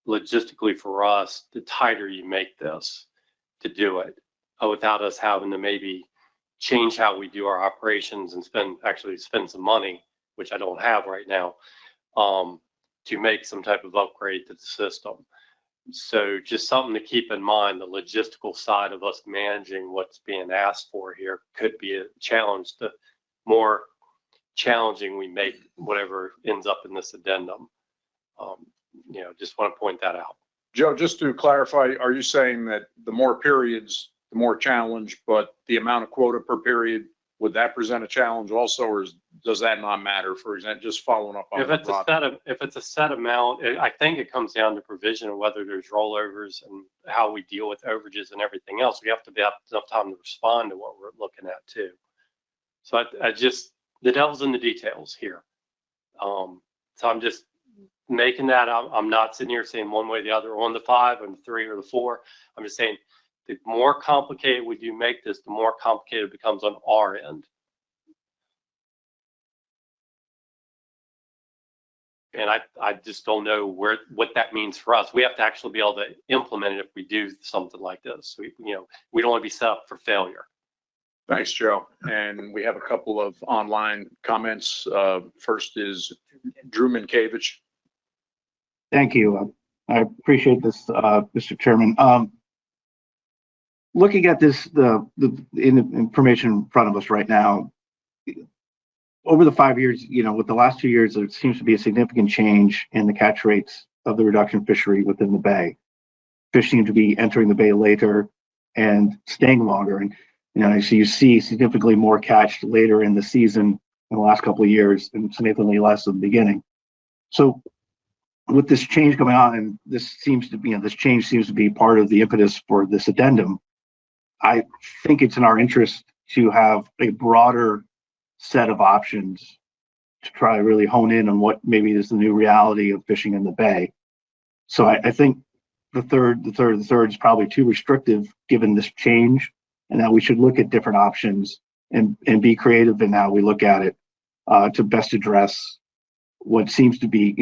Speaker 3: logistically for us, the tighter you make this to do it, without us having to maybe change how we do our operations and spend some money, which I don't have right now, to make some type of upgrade to the system. So just something to keep in mind, the logistical side of us managing what's being asked for here could be a challenge. The more challenging we make whatever ends up in this addendum. Just want to point that out.
Speaker 1: Joe, just to clarify, are you saying that the more periods, the more challenge, but the amount of quota per period, would that present a challenge also, or does that not matter? For example, just following up on
Speaker 3: if it's a set amount, I think it comes down to provision of whether there's rollovers and how we deal with overages and everything else. We have to have enough time to respond to what we're looking at too. So I just, the devil's in the details here. So I'm just making that, I'm not sitting here saying one way or the other on the 5 and the 3 or the 4. I'm just saying the more complicated we do make this, the more complicated it becomes on our end. And I just don't know what that means for us. We have to actually be able to implement it if we do something like this. We don't want to be set up for failure.
Speaker 1: Thanks, Joe. And we have a couple of online comments. First is Drew Menhaden.
Speaker 15: Thank you. I appreciate this, Mr. Chairman. Looking at this, the information in front of us right now, over the 5 years, with the last 2 years, there seems to be a significant change in the catch rates of the reduction fishery within the bay. Fish seem to be entering the bay later and staying longer. And, so you see significantly more catch later in the season in the last couple of years and significantly less in the beginning. So with this change coming on, and this change seems to be part of the impetus for this addendum, I think it's in our interest to have a broader set of options to try to really hone in on what maybe is the new reality of fishing in the bay. So I think the third is probably too restrictive given this change, and that we should look at different options and be creative in how we look at it to best address what seems to be,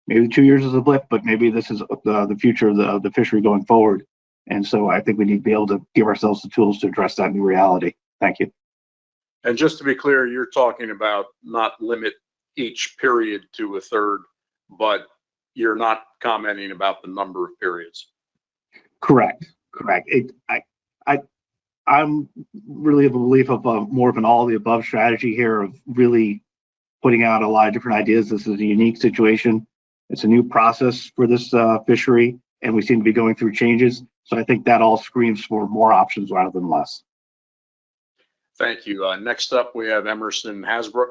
Speaker 15: maybe 2 years is a blip, but maybe this is the future of the fishery going forward. And so I think we need to be able to give ourselves the tools to address that new reality. Thank you.
Speaker 1: And just to be clear, you're talking about not limit each period to a third, but you're not commenting about the number of periods.
Speaker 15: Correct. I'm really of a belief of more of an all of the above strategy here, of really putting out a lot of different ideas. This is a unique situation. It's a new process for this fishery, and we seem to be going through changes. So I think that all screams for more options rather than less.
Speaker 1: Thank you. Next up, we have Emerson Hasbrook.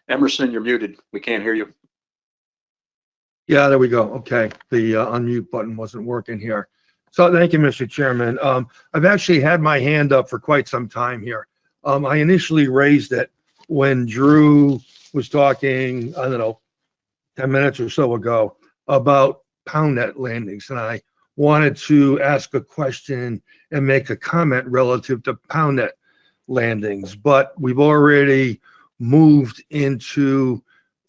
Speaker 1: Emerson, you're muted. We can't hear you.
Speaker 18: Yeah, there we go. Okay, the unmute button wasn't working here. So thank you, Mr. Chairman. I've actually had my hand up for quite some time here. I initially raised it when Drew was talking, I don't know, 10 minutes or so ago about pound net landings, and I wanted to ask a question and make a comment relative to pound net landings, but we've already moved into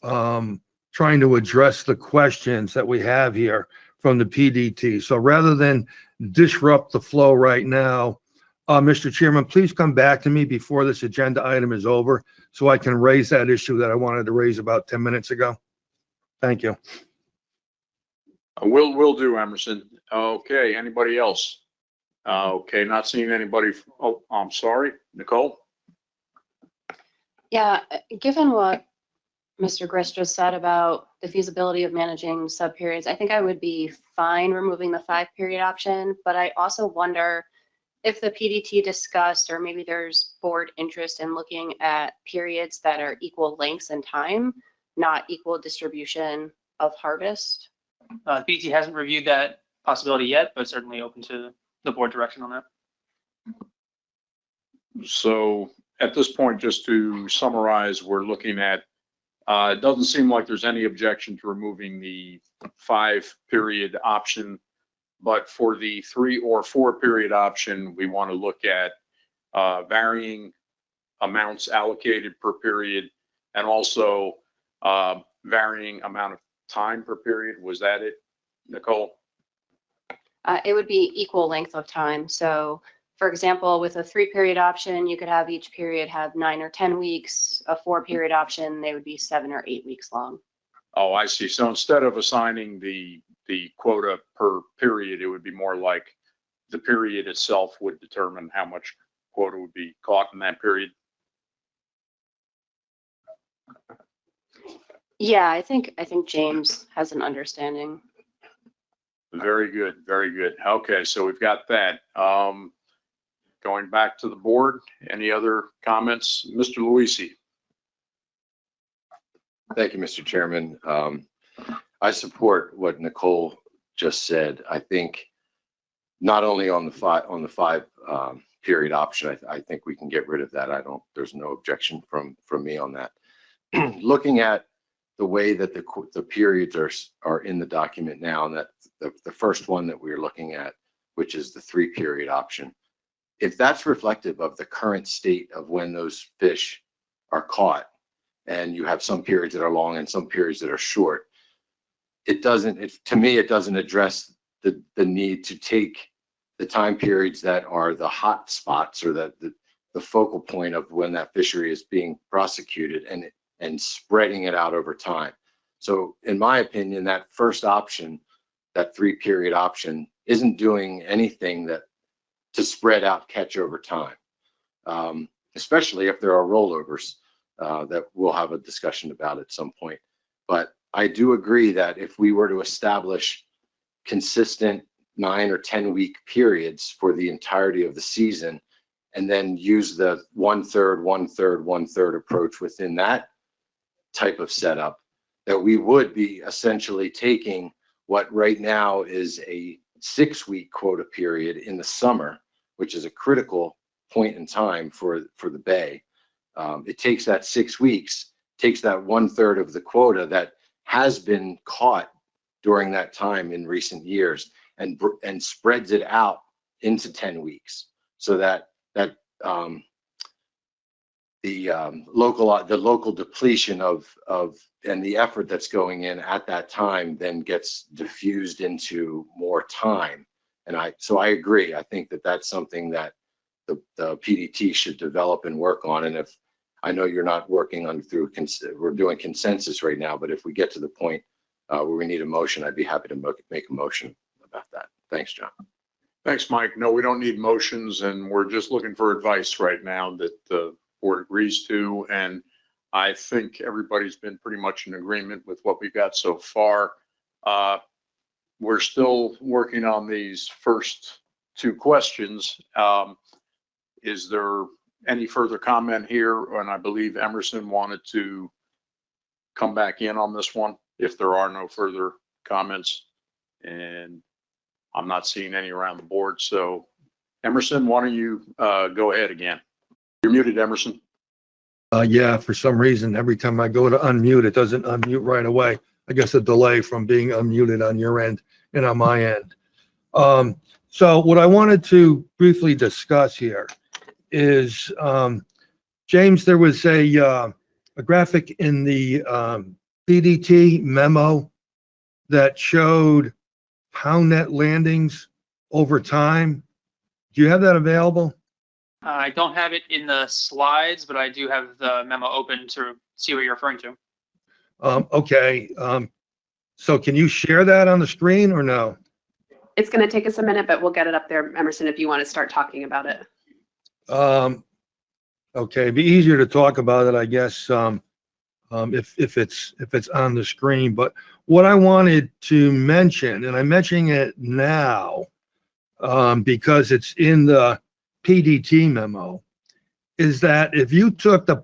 Speaker 18: trying to address the questions that we have here from the PDT. So rather than disrupt the flow right now, Mr. Chairman, please come back to me before this agenda item is over so I can raise that issue that I wanted to raise about 10 minutes ago. Thank you.
Speaker 1: Will do, Emerson. Okay, anybody else? Okay, not seeing anybody. Oh, I'm sorry, Nicole.
Speaker 14: Yeah, given what Mr. Grist just said about the feasibility of managing sub-periods, I think I would be fine removing the 5-period option, but I also wonder if the PDT discussed, or maybe there's board interest in looking at periods that are equal lengths and time, not equal distribution of harvest.
Speaker 13: The PDT hasn't reviewed that possibility yet, but certainly open to the board direction on that.
Speaker 1: So at this point, just to summarize, we're looking at, it doesn't seem like there's any objection to removing the 5-period option, but for the 3 or 4-period option, we want to look at varying amounts allocated per period and also varying amount of time per period. Was that it, Nicole?
Speaker 14: It would be equal length of time. So for example, with a 3-period option, you could have each period have 9 or 10 weeks. A 4-period option, they would be 7 or 8 weeks long.
Speaker 1: Oh, I see. So instead of assigning the quota per period, it would be more like the period itself would determine how much quota would be caught in that period.
Speaker 14: Yeah, I think James has an understanding.
Speaker 1: Very good, very good. Okay, so we've got that. Going back to the board, any other comments? Mr. Luisi.
Speaker 19: Thank you, Mr. Chairman. I support what Nicole just said. I think not only on the 5-period option, I think we can get rid of that. There's no objection from me on that. Looking at the way that the periods are in the document now, and that the first one that we're looking at, which is the 3-period option, if that's reflective of the current state of when those fish are caught, and you have some periods that are long and some periods that are short, to me, it doesn't address the need to take the time periods that are the hot spots or the focal point of when that fishery is being prosecuted and spreading it out over time. So in my opinion, that first option, that 3-period option, isn't doing anything to spread out catch over time, especially if there are rollovers that we'll have a discussion about at some point. But I do agree that if we were to establish consistent 9 or 10 week periods for the entirety of the season, and then use the 1/3, 1/3, 1/3 approach within that type of setup, that we would be essentially taking what right now is a 6-week quota period in the summer, which is a critical point in time for the bay. It takes that 6 weeks, takes that 1/3 of the quota that has been caught during that time in recent years, and spreads it out into 10 weeks, so that the local depletion of and the effort that's going in at that time then gets diffused into more time. And so I agree. I think that that's something that the PDT should develop and work on. And if I know you're not working on we're doing consensus right now, but if we get to the point where we need a motion, I'd be happy to make a motion about that. Thanks, John.
Speaker 1: Thanks, Mike. No, we don't need motions, and we're just looking for advice right now that the board agrees to. And I think everybody's been pretty much in agreement with what we've got so far. we're still working on these first two questions. Is there any further comment here? And I believe Emerson wanted to come back in on this one if there are no further comments. And I'm not seeing any around the board. So Emerson, why don't you go ahead again? You're muted, Emerson.
Speaker 18: Yeah, for some reason, every time I go to unmute, it doesn't unmute right away. I guess a delay from being unmuted on your end and on my end. So what I wanted to briefly discuss here is, James, there was a graphic in the PDT memo that showed pound net landings over time. Do you have that available?
Speaker 13: I don't have it in the slides, but I do have the memo open to see what you're referring to.
Speaker 18: Okay. So can you share that on the screen or no?
Speaker 2: It's going to take us a minute, but we'll get it up there, Emerson, if you want to start talking about it.
Speaker 18: Okay, it'd be easier to talk about it, I guess, if it's on the screen. But what I wanted to mention, and I'm mentioning it now, because it's in the PDT memo, is that if you took the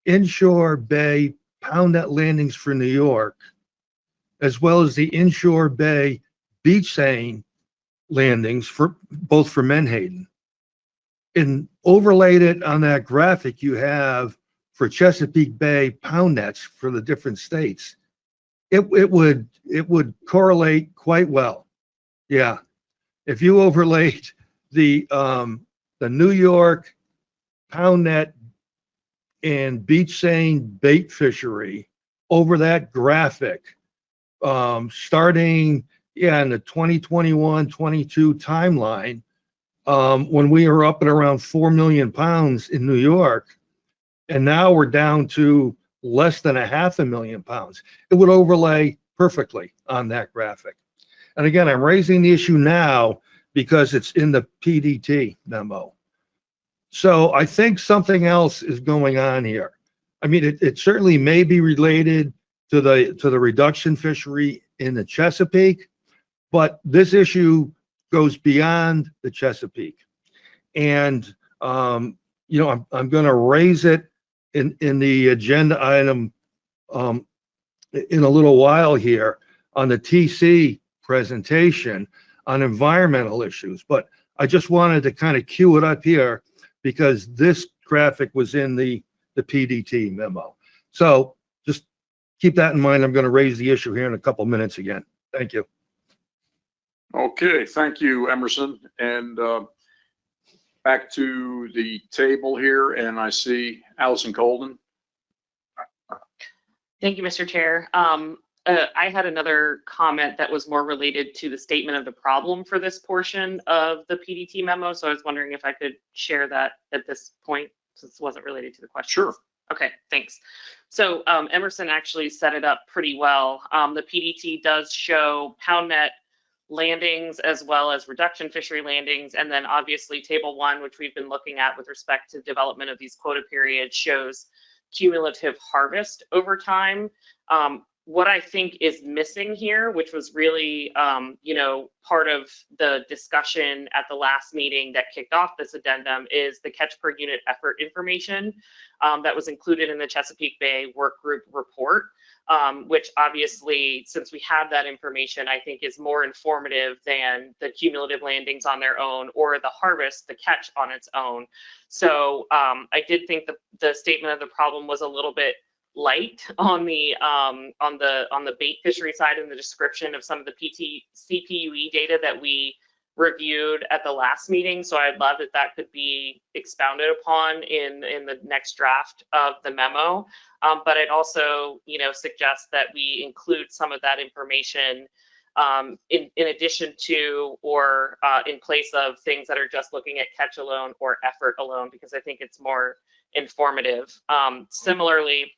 Speaker 18: inshore bay pound net landings for New York, as well as the inshore bay beach seine landings for both for Menhaden, and overlaid it on that graphic you have for Chesapeake Bay pound nets for the different states, it would correlate quite well. Yeah, if you overlaid the New York pound net and beach seine bait fishery over that graphic, starting in the 2021-22 timeline, when we were up at around 4 million pounds in New York, and now we're down to less than 500,000 pounds, it would overlay perfectly on that graphic. And again, I'm raising the issue now because it's in the PDT memo. So I think something else is going on here. I mean, it certainly may be related to the reduction fishery in the Chesapeake, but this issue goes beyond the Chesapeake. And, you know, I'm going to raise it in the agenda item in a little while here on the TC presentation on environmental issues. But I just wanted to kind of cue it up here because this graphic was in the PDT memo. So just keep that in mind. I'm going to raise the issue here in a couple minutes again. Thank you.
Speaker 1: Okay, thank you, Emerson. And back to the table here, and I see Allison Colden.
Speaker 16: Thank you, Mr. Chair. I had another comment that was more related to the statement of the problem for this portion of the PDT memo. So I was wondering if I could share that at this point, since it wasn't related to the question.
Speaker 1: Sure.
Speaker 16: Okay, thanks. So Emerson actually set it up pretty well. The PDT does show pound net landings as well as reduction fishery landings. And then obviously table 1, which we've been looking at with respect to development of these quota periods, shows cumulative harvest over time. What I think is missing here, which was really, you know, part of the discussion at the last meeting that kicked off this addendum, is the catch per unit effort information that was included in the Chesapeake Bay Work Group report, which obviously, since we have that information, I think is more informative than the cumulative landings on their own or the harvest, the catch on its own. So I did think the statement of the problem was a little bit light on the bait fishery side and the description of some of the CPUE data that we reviewed at the last meeting. So I'd love that that could be expounded upon in the next draft of the memo. But I'd also, you know, suggest that we include some of that information in addition to or in place of things that are just looking at catch alone or effort alone, because I think it's more informative. Similarly,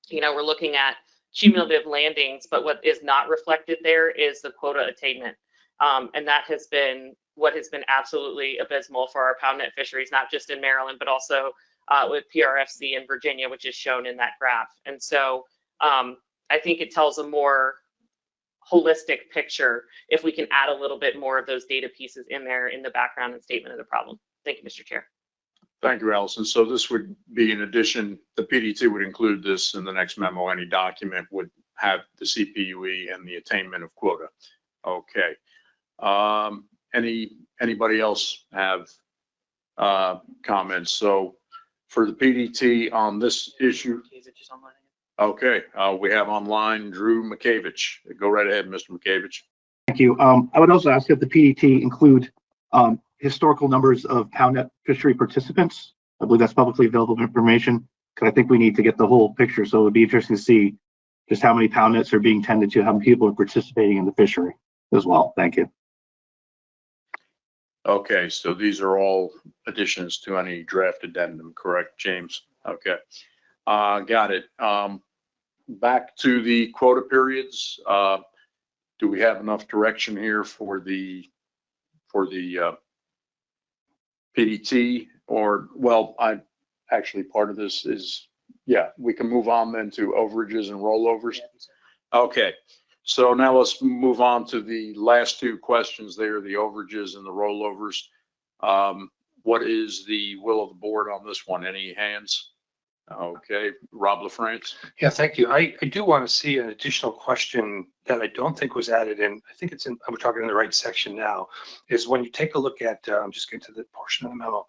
Speaker 16: you know, we're looking at cumulative landings, but what is not reflected there is the quota attainment. And that has been what has been absolutely abysmal for our pound net fisheries, not just in Maryland, but also with PRFC in Virginia, which is shown in that graph. And so I think it tells a more holistic picture if we can add a little bit more of those data pieces in there in the background and statement of the problem. Thank you, Mr. Chair.
Speaker 1: Thank you, Allison. So this would be in addition, the PDT would include this in the next memo. Any document would have the CPUE and the attainment of quota. Okay. Anybody else have comments? So for the PDT on this issue, okay, we have online Drew Makavich. Go right ahead, Mr. Makavich.
Speaker 15: Thank you. I would also ask that the PDT include historical numbers of pound net fishery participants. I believe that's publicly available information, because I think we need to get the whole picture. So it would be interesting to see just how many pound nets are being tended to, how many people are participating in the fishery as well. Thank you.
Speaker 1: Okay, so these are all additions to any draft addendum, correct, James? Okay, got it. Back to the quota periods. Do we have enough direction here for the PDT? Or, well, actually part of this is, yeah, we can move on then to overages and rollovers. Okay, so now let's move on to the last two questions there, the overages and the rollovers. What is the will of the board on this one? Any hands? Okay, Rob LaFrance.
Speaker 17: Yeah, thank you. I do want to see an additional question that I don't think was added in. I think it's in, we're talking in the right section now, is when you take a look at, I'm just getting to the portion of the memo,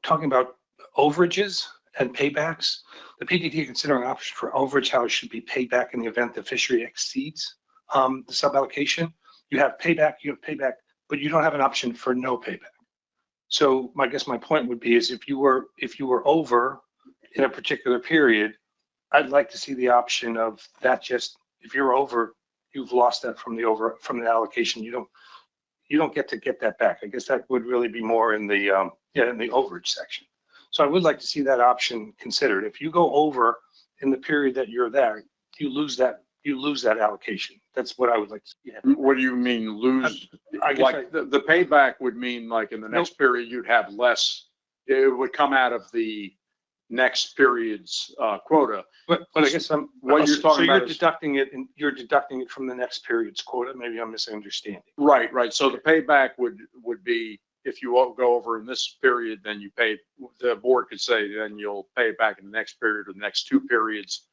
Speaker 17: talking about overages and paybacks. The PDT considering option for overage, how it should be paid back in the event the fishery exceeds the sub-allocation. You have payback, but you don't have an option for no payback. So I guess my point would be is if you were over in a particular period, I'd like to see the option of that. Just if you're over, you've lost that from the allocation. You don't get that back. I guess that would really be more in the in the overage section. So I would like to see that option considered. If you go over in the period that you're there, you lose that allocation. That's what I would like to see.
Speaker 1: What do you mean lose?
Speaker 17: I guess
Speaker 1: like the payback would mean like in the next period you'd have less. It would come out of the next period's quota.
Speaker 17: But I guess
Speaker 1: what you're talking about is
Speaker 17: deducting it, and you're deducting it from the next period's quota. Maybe I'm misunderstanding.
Speaker 1: Right. So the payback would be if you go over in this period, then you pay. The board could say then you'll pay it back in the next period or the next two periods.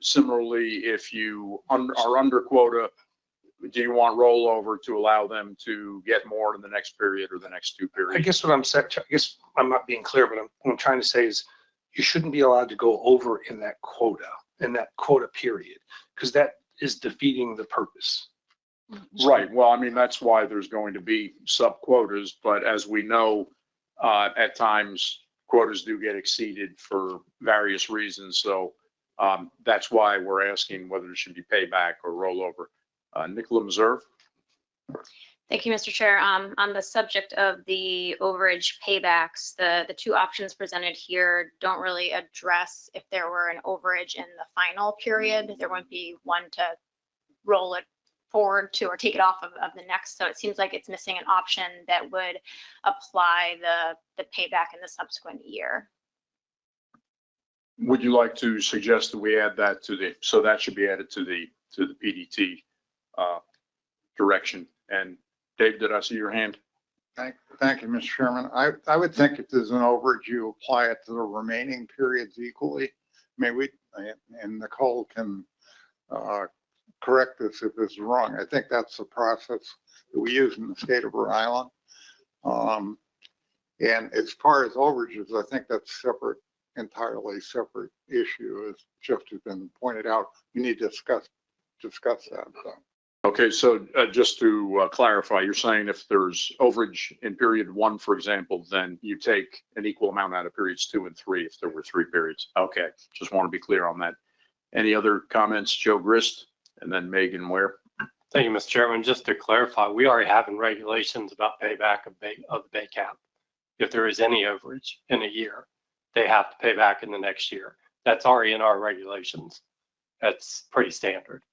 Speaker 1: Similarly, if you are under quota, do you want rollover to allow them to get more in the next period or the next two periods?
Speaker 17: I guess what I'm saying, I guess I'm not being clear, but what I'm trying to say is you shouldn't be allowed to go over in that quota period, because that is defeating the purpose.
Speaker 1: Right. Well, I mean, that's why there's going to be sub quotas, but as we know, at times quotas do get exceeded for various reasons. So that's why we're asking whether it should be payback or rollover. Nicola Meserve.
Speaker 20: Thank you, Mr. Chair. On the subject of the overage paybacks, the two options presented here don't really address if there were an overage in the final period. There wouldn't be one to roll it forward to or take it off of the next. So it seems like it's missing an option that would apply the payback in the subsequent year.
Speaker 1: Would you like to suggest that we add that so that should be added to the PDT direction? And Dave, did I see your hand?
Speaker 21: Thank you, Mr. Chairman. I would think if there's an overage, you apply it to the remaining periods equally. Maybe and Nicole can correct this if it's wrong. I think that's the process that we use in the state of Rhode Island. And as far as overages, I think that's separate, entirely separate issue. As just has been pointed out, we need to discuss that. So.
Speaker 1: Okay, so just to clarify, you're saying if there's overage in period 1, for example, then you take an equal amount out of periods 2 and 3 if there were 3 periods. Okay, just want to be clear on that. Any other comments? Joe Grist and then Megan Ware.
Speaker 3: Thank you, Mr. Chairman. Just to clarify, we already have in regulations about payback of the bay cap. If there is any overage in a year, they have to pay back in the next year. That's already in our regulations. That's pretty standard.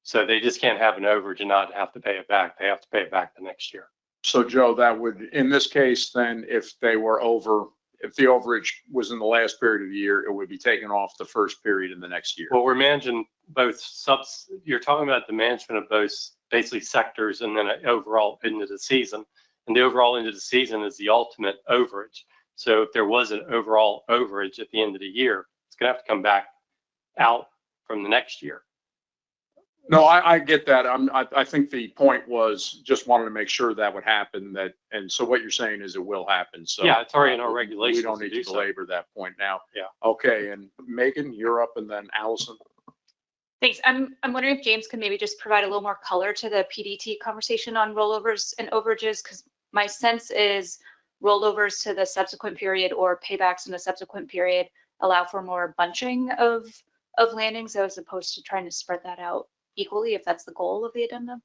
Speaker 3: So they just can't have an overage and not have to pay it back. They have to pay it back the next year.
Speaker 1: So Joe, that would, in this case, then if they were over if the overage was in the last period of the year, it would be taken off the first period in the next year.
Speaker 3: Well, we're managing both you're talking about the management of both basically sectors and then overall into the season. And the overall into the season is the ultimate overage. So if there was an overall overage at the end of the year, it's gonna have to come back out from the next year.
Speaker 1: No, I get that. I think the point was just wanted to make sure that would happen, and so what you're saying is it will happen. So
Speaker 3: yeah, it's already in our regulations.
Speaker 1: We don't need to belabor that point now.
Speaker 3: Yeah.
Speaker 1: Okay, and Megan, you're up, and then Allison.
Speaker 4: Thanks. I'm wondering if James could maybe just provide a little more color to the PDT conversation on rollovers and overages, because my sense is rollovers to the subsequent period or paybacks in the subsequent period allow for more bunching of landings as opposed to trying to spread that out equally, if that's the goal of the addendum.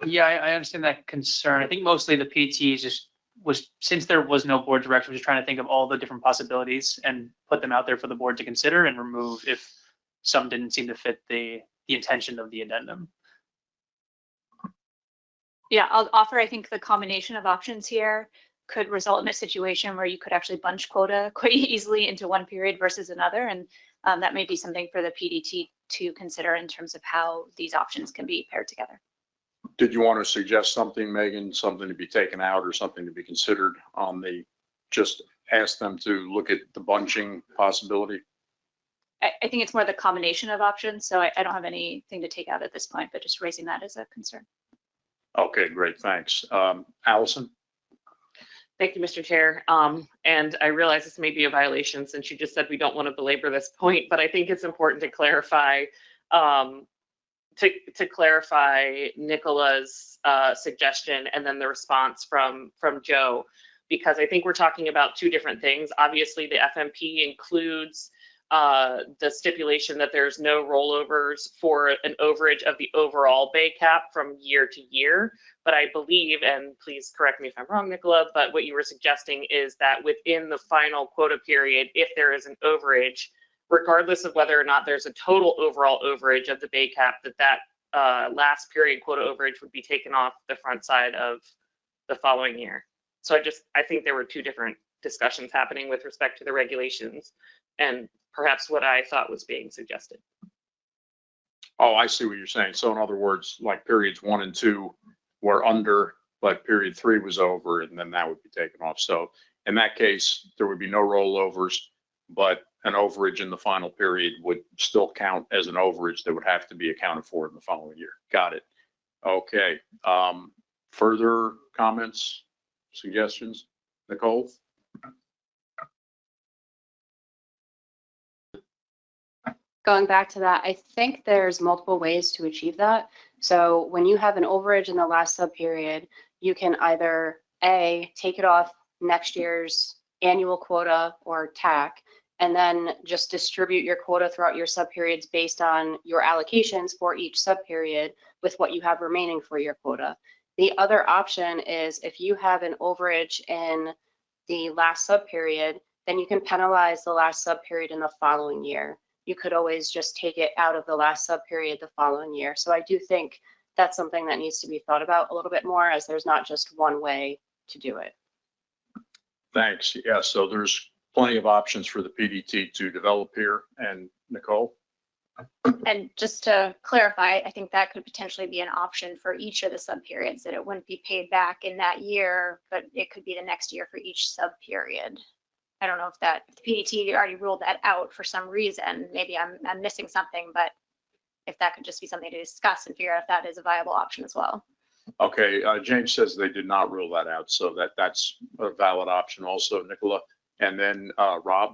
Speaker 13: Yeah, I understand that concern. I think mostly the PT just was, since there was no board direction, was just trying to think of all the different possibilities and put them out there for the board to consider and remove if some didn't seem to fit the intention of the addendum.
Speaker 4: Yeah, I'll offer, I think the combination of options here could result in a situation where you could actually bunch quota quite easily into one period versus another. And that may be something for the PDT to consider in terms of how these options can be paired together.
Speaker 1: Did you want to suggest something, Megan, something to be taken out or something to be considered on the, just ask them to look at the bunching possibility?
Speaker 4: I think it's more the combination of options. So I don't have anything to take out at this point, but just raising that as a concern.
Speaker 1: Okay, great, thanks. Allison?
Speaker 16: Thank you, Mr. Chair. And I realize this may be a violation since you just said we don't want to belabor this point, but I think it's important to clarify to clarify Nicola's suggestion and then the response from Joe, because I think we're talking about two different things. Obviously, the FMP includes the stipulation that there's no rollovers for an overage of the overall bay cap from year to year. But I believe, and please correct me if I'm wrong, Nicola, but what you were suggesting is that within the final quota period, if there is an overage, regardless of whether or not there's a total overall overage of the bay cap, that last period quota overage would be taken off the front side of the following year. So I think there were two different discussions happening with respect to the regulations and perhaps what I thought was being suggested.
Speaker 1: Oh, I see what you're saying. So in other words, like periods 1 and 2 were under, but period 3 was over, and then that would be taken off. So in that case, there would be no rollovers, but an overage in the final period would still count as an overage that would have to be accounted for in the following year. Got it. Okay. Further comments, suggestions? Nicole?
Speaker 14: Going back to that, I think there's multiple ways to achieve that. So when you have an overage in the last sub period, you can either A, take it off next year's annual quota or TAC, and then just distribute your quota throughout your sub periods based on your allocations for each sub period with what you have remaining for your quota. The other option is if you have an overage in the last sub period, then you can penalize the last sub period in the following year. You could always just take it out of the last sub period the following year. So I do think that's something that needs to be thought about a little bit more, as there's not just one way to do it.
Speaker 1: Thanks. Yeah, so there's plenty of options for the PDT to develop here. And Nicole?
Speaker 20: And just to clarify, I think that could potentially be an option for each of the sub periods, that it wouldn't be paid back in that year, but it could be the next year for each sub period. I don't know if the PDT already ruled that out for some reason. Maybe I'm missing something, but if that could just be something to discuss and figure out if that is a viable option as well.
Speaker 1: Okay, James says they did not rule that out, so that's a valid option also, Nicola. And then Rob?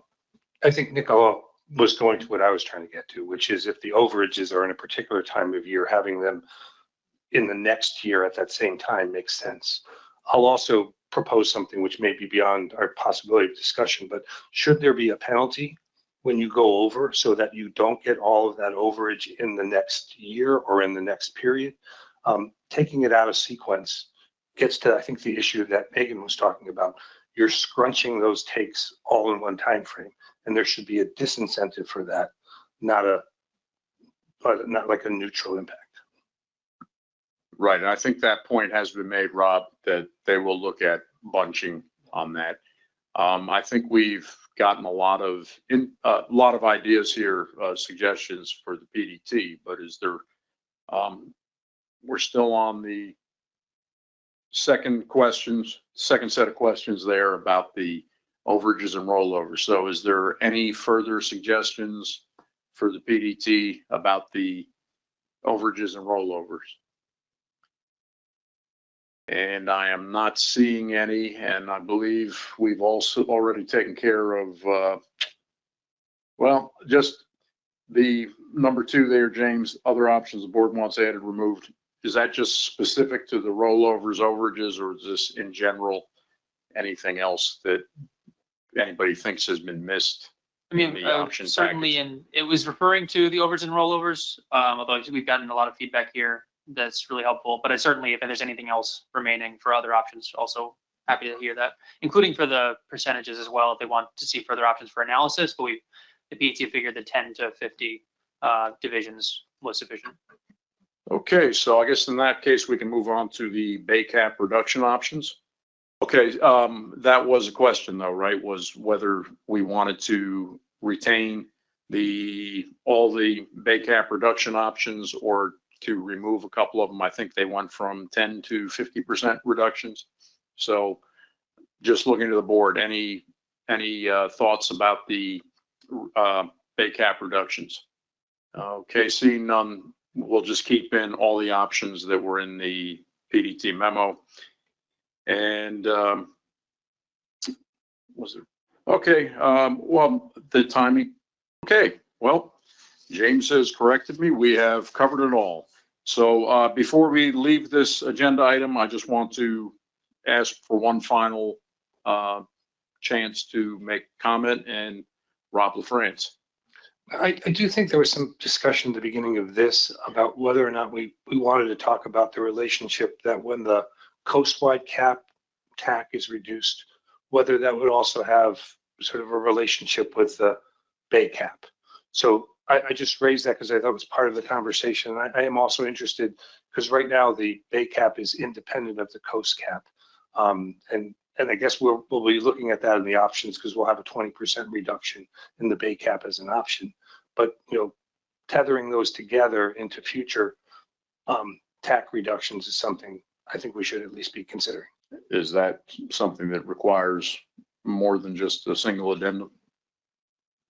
Speaker 17: I think Nicola was going to what I was trying to get to, which is if the overages are in a particular time of year, having them in the next year at that same time makes sense. I'll also propose something which may be beyond our possibility of discussion, but should there be a penalty when you go over so that you don't get all of that overage in the next year or in the next period? Taking it out of sequence gets to, I think, the issue that Megan was talking about. You're scrunching those takes all in one time frame, and there should be a disincentive for that, not like a neutral impact.
Speaker 1: Right, and I think that point has been made, Rob, that they will look at bunching on that. I think we've gotten a lot of ideas here, suggestions for the PDT, but is there, we're still on the second set of questions there about the overages and rollovers. So is there any further suggestions for the PDT about the overages and rollovers? And I am not seeing any, and I believe we've also already taken care of, well, just the number 2 there, James, other options the board wants added, removed. Is that just specific to the rollovers, overages, or is this in general anything else that anybody thinks has been missed?
Speaker 13: I mean,
Speaker 1: in the option
Speaker 13: certainly,
Speaker 1: package?
Speaker 13: and it was referring to the overs and rollovers, although we've gotten a lot of feedback here that's really helpful. But I certainly, if there's anything else remaining for other options, also happy to hear that, including for the percentages as well, if they want to see further options for analysis. But the PDT figured the 10 to 50 divisions was sufficient.
Speaker 1: Okay, so I guess in that case, we can move on to the Bay Cap reduction options. Okay, that was a question though, right? Was whether we wanted to retain all the Bay Cap reduction options or to remove a couple of them. I think they went from 10 to 50% reductions. So just looking to the board, any thoughts about the Bay Cap reductions? Okay, seeing none, we'll just keep in all the options that were in the PDT memo. And was it okay? Well, the timing. Okay, well, James has corrected me. We have covered it all. So before we leave this agenda item, I just want to ask for one final chance to make comment, and Rob LaFrance.
Speaker 17: I do think there was some discussion at the beginning of this about whether or not we wanted to talk about the relationship that when the coastwide cap TAC is reduced, whether that would also have sort of a relationship with the Bay Cap. So I just raised that because I thought it was part of the conversation. I am also interested because right now the Bay Cap is independent of the coast cap. And I guess we'll be looking at that in the options because we'll have a 20% reduction in the Bay Cap as an option. But, tethering those together into future TAC reductions is something I think we should at least be considering.
Speaker 1: Is that something that requires more than just a single addendum?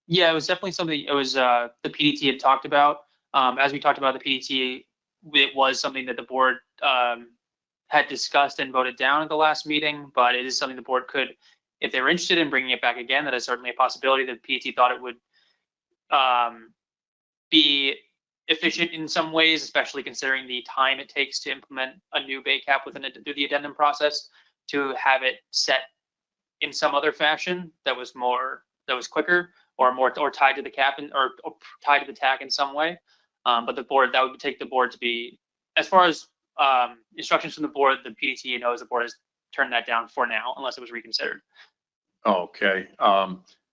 Speaker 13: Yeah, it was definitely something it was the PDT had talked about. As we talked about the PDT, it was something that the board had discussed and voted down at the last meeting, but it is something the board could, if they were interested in bringing it back again, that is certainly a possibility. The PDT thought it would be efficient in some ways, especially considering the time it takes to implement a new Bay Cap through the addendum process, to have it set in some other fashion that was quicker or tied to the cap or tied to the TAC in some way. But the board, that would take the board to be, as far as instructions from the board, the PDT knows the board has turned that down for now, unless it was reconsidered.
Speaker 1: Okay.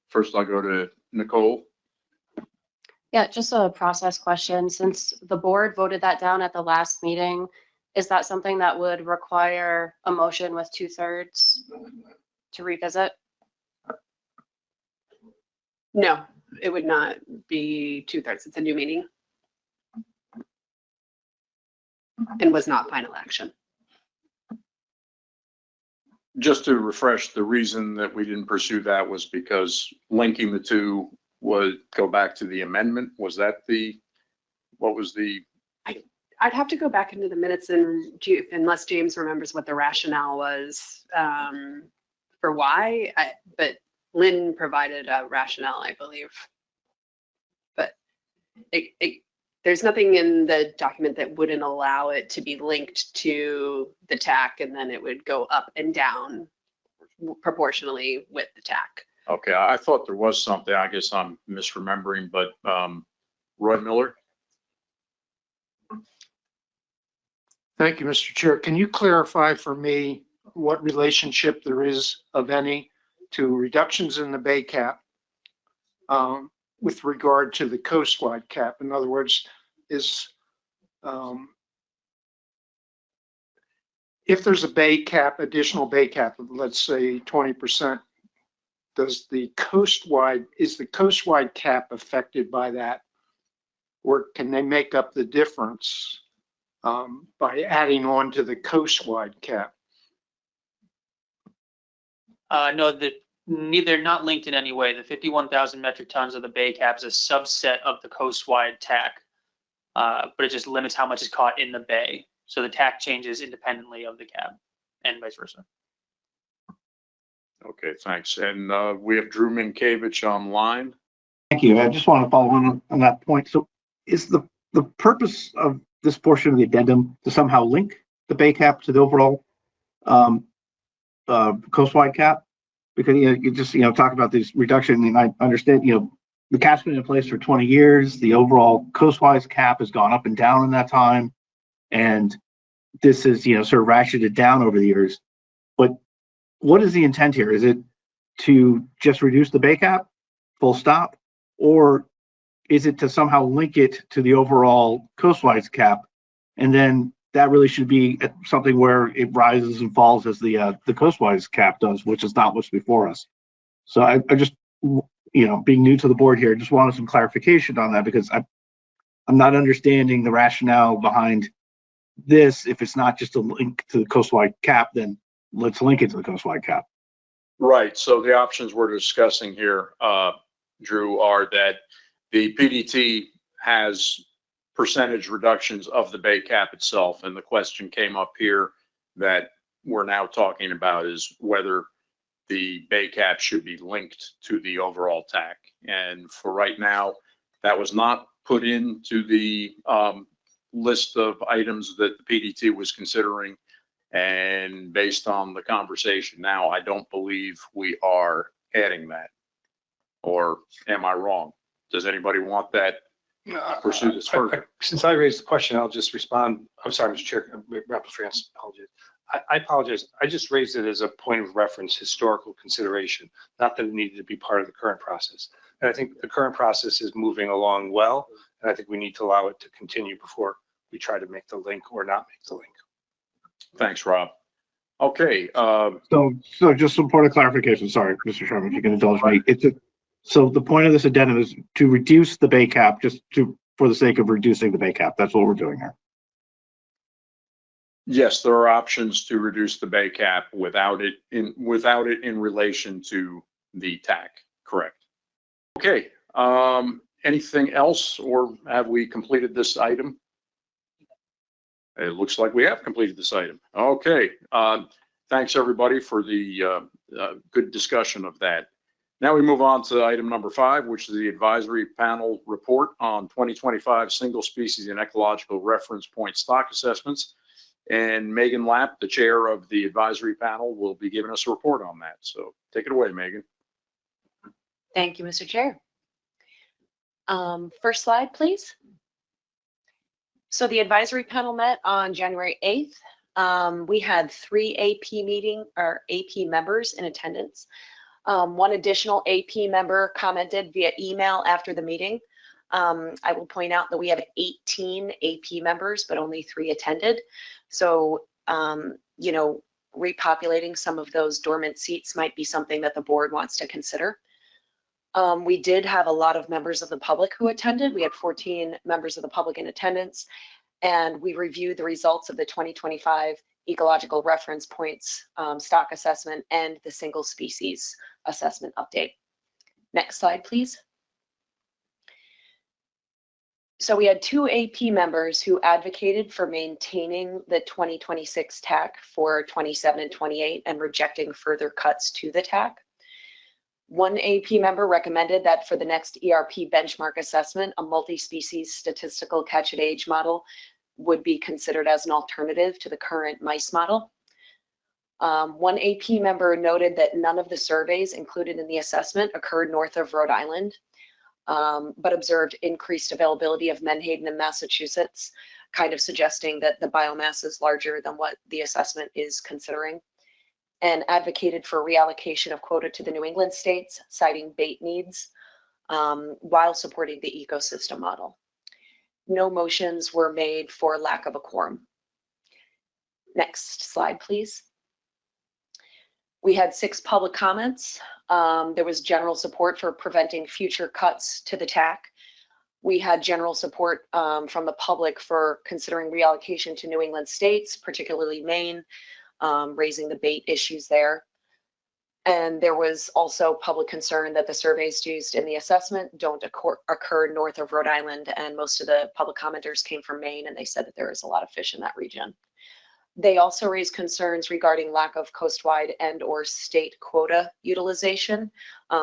Speaker 1: First I'll go to Nicole.
Speaker 14: Yeah, just a process question. Since the board voted that down at the last meeting, is that something that would require a motion with 2/3 to revisit?
Speaker 2: No, it would not be 2/3. It's a new meeting and was not final action.
Speaker 1: Just to refresh, the reason that we didn't pursue that was because linking the two would go back to the amendment. Was that what was the?
Speaker 2: I'd have to go back into the minutes and unless James remembers what the rationale was for why, but Lynn provided a rationale, I believe. But there's nothing in the document that wouldn't allow it to be linked to the TAC, and then it would go up and down proportionally with the TAC.
Speaker 1: Okay, I thought there was something. I guess I'm misremembering, but Roy Miller.
Speaker 5: Thank you, Mr. Chair. Can you clarify for me what relationship there is, of any, to reductions in the Bay Cap with regard to the coastwide cap? In other words, if there's a bay cap, additional bay cap of, let's say, 20%, is the coastwide cap affected by that? Or can they make up the difference by adding on to the coastwide cap?
Speaker 13: No, they're not linked in any way. The 51,000 metric tons of the bay cap is a subset of the coastwide TAC, but it just limits how much is caught in the bay. So the TAC changes independently of the cap and vice versa.
Speaker 1: Okay, thanks. And we have Drew Minkiewicz online.
Speaker 15: Thank you. I just want to follow on that point. So is the purpose of this portion of the addendum to somehow link the bay cap to the overall coastwide cap? Because you just talk about this reduction, and I understand the cap's been in place for 20 years. The overall coastwide cap has gone up and down in that time, and this is sort of ratcheted down over the years. But what is the intent here? Is it to just reduce the bay cap, full stop, or is it to somehow link it to the overall coastwide cap, and then that really should be something where it rises and falls as the coastwise cap does, which is not what's before us. So I just, being new to the board here, just wanted some clarification on that, because I'm not understanding the rationale behind this. If it's not just a link to the coastwide cap, then let's link it to the coastwide cap.
Speaker 1: Right. So the options we're discussing here, Drew, are that the PDT has percentage reductions of the bay cap itself. And the question came up here that we're now talking about is whether the bay cap should be linked to the overall TAC. And for right now, that was not put into the list of items that the PDT was considering. And based on the conversation now, I don't believe we are adding that. Or am I wrong? Does anybody want that? Pursue this further.
Speaker 17: Since I raised the question, I'll just respond. I'm sorry, Mr. Chair, Rapid France, apologize. I apologize. I just raised it as a point of reference, historical consideration, not that it needed to be part of the current process. And I think the current process is moving along well, and I think we need to allow it to continue before we try to make the link or not make the link.
Speaker 1: Thanks, Rob. Okay.
Speaker 15: So just some point of clarification. Sorry, Mr. Chairman, if you can indulge me. So the point of this addendum is to reduce the bay cap, for the sake of reducing the bay cap. That's what we're doing here.
Speaker 1: Yes, there are options to reduce the bay cap without it in relation to the TAC. Correct. Okay. Anything else, or have we completed this item? It looks like we have completed this item. Okay. Thanks everybody for the good discussion of that. Now we move on to item number 5, which is the advisory panel report on 2025 single species and ecological reference point stock assessments. And Megan Lapp, the chair of the advisory panel, will be giving us a report on that. So take it away, Megan.
Speaker 6: Thank you, Mr. Chair. First slide, please. So the advisory panel met on January 8th. We had 3 AP members in attendance. One additional AP member commented via email after the meeting. I will point out that we have 18 AP members, but only 3 attended. So, repopulating some of those dormant seats might be something that the board wants to consider. We did have a lot of members of the public who attended. We had 14 members of the public in attendance, and we reviewed the results of the 2025 ecological reference points stock assessment and the single species assessment update. Next slide, please. So we had 2 AP members who advocated for maintaining the 2026 TAC for 27 and 28 and rejecting further cuts to the TAC. One AP member recommended that for the next ERP benchmark assessment, a multi-species statistical catch-at-age model would be considered as an alternative to the current MICE model. One AP member noted that none of the surveys included in the assessment occurred north of Rhode Island, but observed increased availability of Menhaden in Massachusetts, kind of suggesting that the biomass is larger than what the assessment is considering, and advocated for reallocation of quota to the New England states, citing bait needs, while supporting the ecosystem model. No motions were made for lack of a quorum. Next slide, please. We had 6 public comments. There was general support for preventing future cuts to the TAC. We had general support from the public for considering reallocation to New England states, particularly Maine, raising the bait issues there. And there was also public concern that the surveys used in the assessment don't occur north of Rhode Island, and most of the public commenters came from Maine, and they said that there is a lot of fish in that region. They also raised concerns regarding lack of coastwide and or state quota utilization.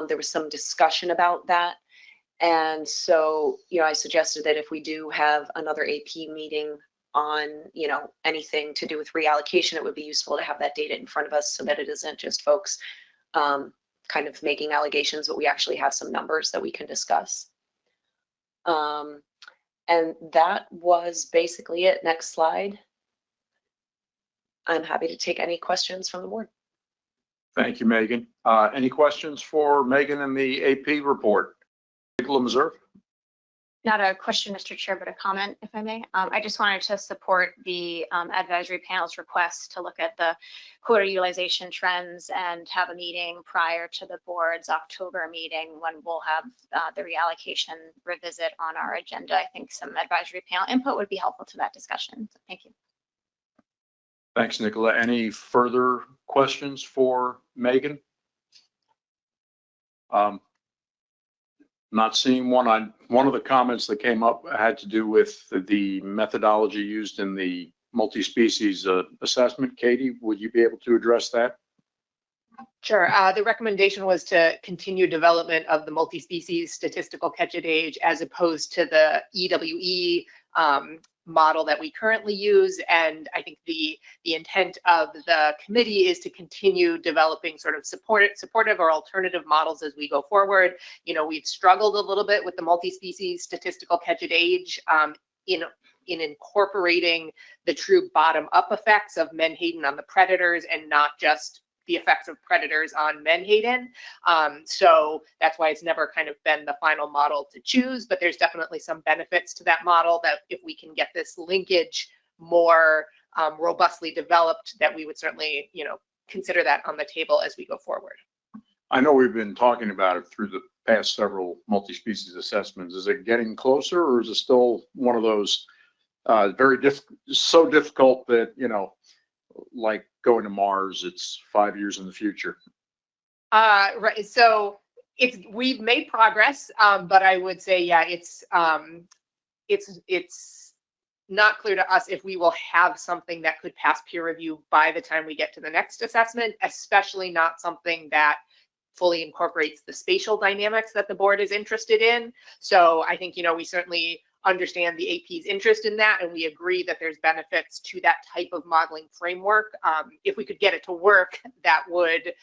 Speaker 6: There was some discussion about that. And so, I suggested that if we do have another AP meeting on, anything to do with reallocation, it would be useful to have that data in front of us so that it isn't just folks kind of making allegations, but we actually have some numbers that we can discuss. And that was basically it. Next slide. I'm happy to take any questions from the board.
Speaker 1: Thank you, Megan. Any questions for Megan in the AP report? Nicola Meserve?
Speaker 20: Not a question, Mr. Chair, but a comment, if I may. I just wanted to support the advisory panel's request to look at the quota utilization trends and have a meeting prior to the board's October meeting when we'll have the reallocation revisit on our agenda. I think some advisory panel input would be helpful to that discussion. So thank you.
Speaker 1: Thanks, Nicola. Any further questions for Megan? Not seeing one. One of the comments that came up had to do with the methodology used in the multi-species assessment. Katie, would you be able to address that?
Speaker 7: Sure. The recommendation was to continue development of the multi-species statistical catch at age as opposed to the EWE model that we currently use. And I think the intent of the committee is to continue developing sort of supportive or alternative models as we go forward. We've struggled a little bit with the multi-species statistical catch at age in incorporating the true bottom-up effects of Menhaden on the predators and not just the effects of predators on Menhaden. So that's why it's never kind of been the final model to choose, but there's definitely some benefits to that model that if we can get this linkage more robustly developed, that we would certainly, consider that on the table as we go forward.
Speaker 1: I know we've been talking about it through the past several multi-species assessments. Is it getting closer, or is it still one of those so difficult that, like going to Mars, it's 5 years in the future?
Speaker 7: Right. So we've made progress, but I would say, yeah, it's not clear to us if we will have something that could pass peer review by the time we get to the next assessment, especially not something that fully incorporates the spatial dynamics that the board is interested in. So I think, we certainly understand the AP's interest in that, and we agree that there's benefits to that type of modeling framework. If we could get it to work, that would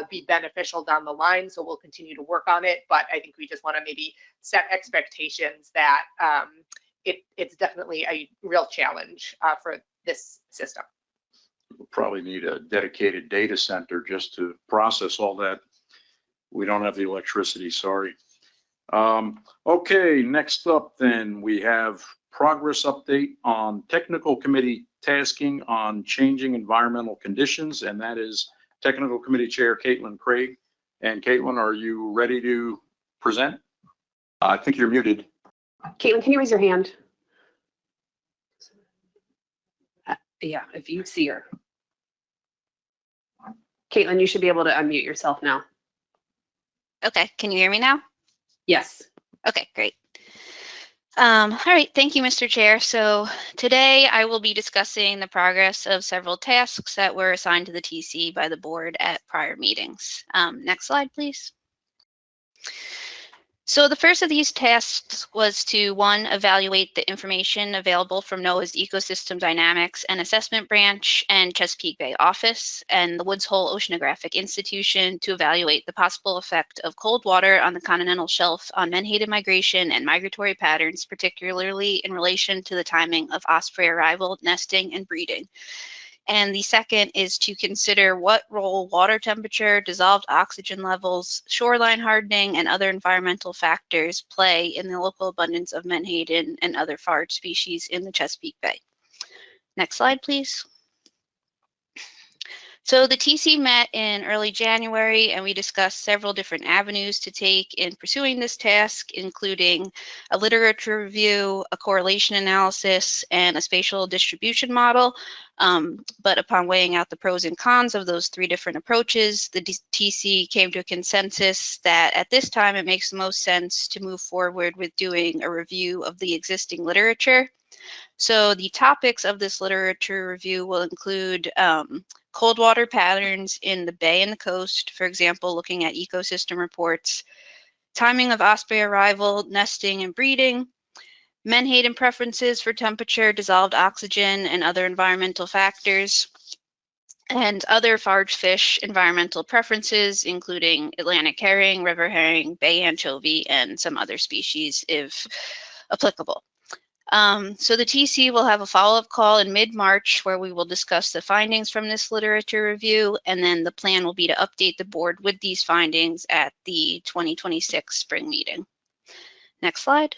Speaker 7: be beneficial down the line. So we'll continue to work on it, but I think we just want to maybe set expectations that it's definitely a real challenge for this system.
Speaker 1: We'll probably need a dedicated data center just to process all that. We don't have the electricity, sorry. Okay, next up then we have progress update on technical committee tasking on changing environmental conditions, and that is Technical Committee Chair Caitlin Craig. And Caitlin, are you ready to present? I think you're muted.
Speaker 2: Caitlin, can you raise your hand? Yeah, if you see her. Caitlin, you should be able to unmute yourself now.
Speaker 22: Okay, can you hear me now?
Speaker 2: Yes.
Speaker 22: Okay, great. All right, thank you, Mr. Chair. So today I will be discussing the progress of several tasks that were assigned to the TC by the board at prior meetings. Next slide, please. So the first of these tasks was to, one, evaluate the information available from NOAA's Ecosystem Dynamics and Assessment Branch and Chesapeake Bay Office and the Woods Hole Oceanographic Institution to evaluate the possible effect of cold water on the continental shelf on menhaden migration and migratory patterns, particularly in relation to the timing of osprey arrival, nesting, and breeding. And the second is to consider what role water temperature, dissolved oxygen levels, shoreline hardening, and other environmental factors play in the local abundance of menhaden and other forage species in the Chesapeake Bay. Next slide, please. So the TC met in early January, and we discussed several different avenues to take in pursuing this task, including a literature review, a correlation analysis, and a spatial distribution model. But upon weighing out the pros and cons of those three different approaches, the TC came to a consensus that at this time it makes the most sense to move forward with doing a review of the existing literature. So the topics of this literature review will include cold water patterns in the bay and the coast, for example, looking at ecosystem reports, timing of osprey arrival, nesting, and breeding, Menhaden preferences for temperature, dissolved oxygen, and other environmental factors, and other forage fish environmental preferences, including Atlantic herring, river herring, bay anchovy, and some other species if applicable. So the TC will have a follow-up call in mid-March where we will discuss the findings from this literature review, and then the plan will be to update the board with these findings at the 2026 spring meeting. Next slide.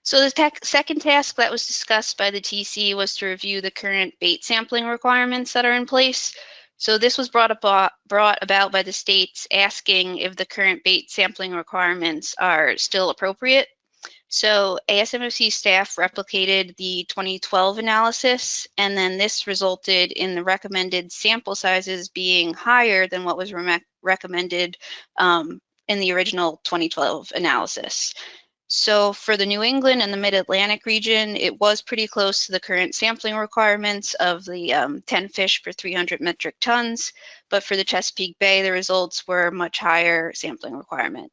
Speaker 22: So the second task that was discussed by the TC was to review the current bait sampling requirements that are in place. So this was brought about by the states asking if the current bait sampling requirements are still appropriate. So ASMFC staff replicated the 2012 analysis, and then this resulted in the recommended sample sizes being higher than what was recommended in the original 2012 analysis. So for the New England and the Mid-Atlantic region, it was pretty close to the current sampling requirements of the 10 fish per 300 metric tons. But for the Chesapeake Bay, the results were much higher sampling requirement.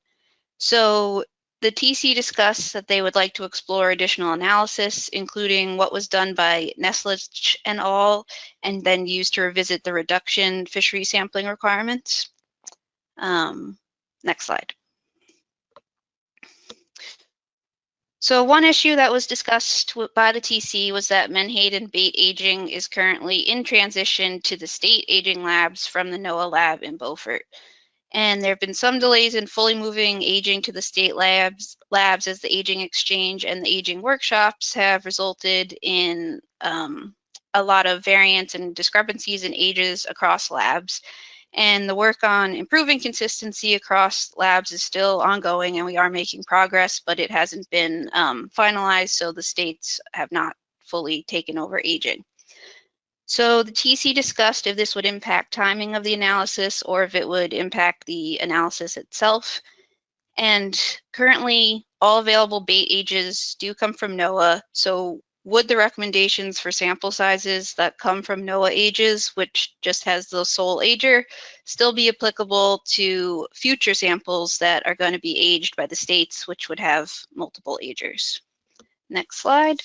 Speaker 22: So the TC discussed that they would like to explore additional analysis, including what was done by Neslich and al., and then used to revisit the reduction fishery sampling requirements. Next slide. So one issue that was discussed by the TC was that Menhaden bait aging is currently in transition to the state aging labs from the NOAA lab in Beaufort. And there have been some delays in fully moving aging to the state labs as the aging exchange and the aging workshops have resulted in a lot of variance and discrepancies in ages across labs. And the work on improving consistency across labs is still ongoing, and we are making progress, but it hasn't been finalized, so the states have not fully taken over aging. So the TC discussed if this would impact timing of the analysis or if it would impact the analysis itself. And currently, all available bait ages do come from NOAA, so would the recommendations for sample sizes that come from NOAA ages, which just has the sole ager, still be applicable to future samples that are going to be aged by the states, which would have multiple agers? Next slide.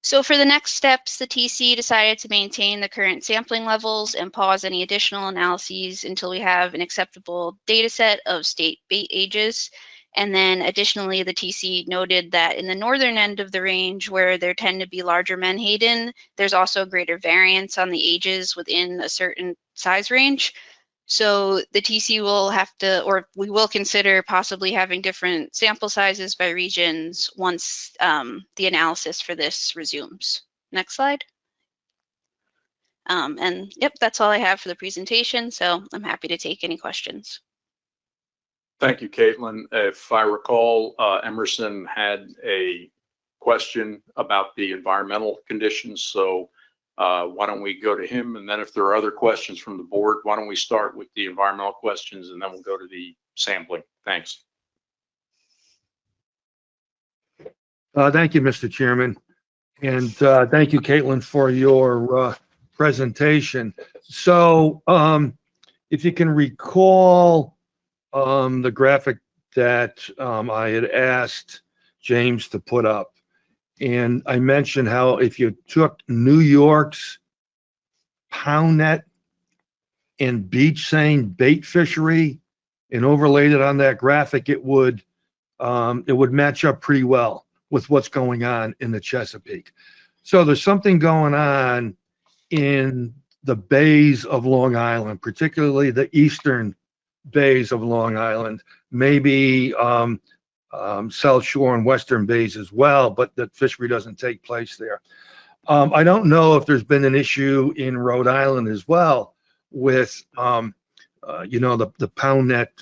Speaker 22: So for the next steps, the TC decided to maintain the current sampling levels and pause any additional analyses until we have an acceptable data set of state bait ages. And then additionally, the TC noted that in the northern end of the range, where there tend to be larger Menhaden, there's also greater variance on the ages within a certain size range. So the TC will have to, or we will consider possibly having different sample sizes by regions once the analysis for this resumes. Next slide. And yep, that's all I have for the presentation. So I'm happy to take any questions.
Speaker 1: Thank you, Caitlin. If I recall, Emerson had a question about the environmental conditions. So why don't we go to him? And then if there are other questions from the board, why don't we start with the environmental questions and then we'll go to the sampling. Thanks.
Speaker 18: Thank you, Mr. Chairman. And thank you, Caitlin, for your presentation. So if you can recall, the graphic that I had asked James to put up. And I mentioned how if you took New York's pound net and beach seine bait fishery and overlaid it on that graphic, it would match up pretty well with what's going on in the Chesapeake. So there's something going on in the bays of Long Island, particularly the eastern bays of Long Island, maybe South Shore and Western bays as well, but that fishery doesn't take place there. I don't know if there's been an issue in Rhode Island as well with, the pound net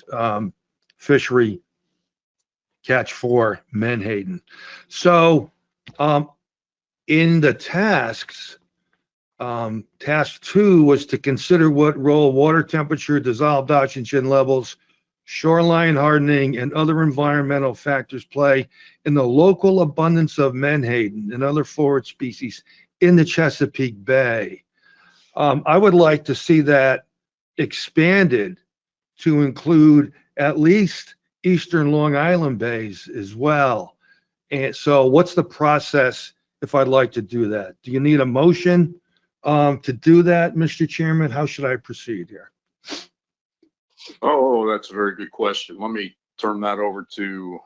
Speaker 18: fishery catch for Menhaden. So in the tasks, task 2 was to consider what role water temperature, dissolved oxygen levels, shoreline hardening, and other environmental factors play in the local abundance of Menhaden and other forage species in the Chesapeake Bay. I would like to see that expanded to include at least eastern Long Island bays as well. And so what's the process if I'd like to do that? Do you need a motion to do that, Mr. Chairman? How should I proceed here?
Speaker 1: Oh, that's a very good question. Let me turn that over to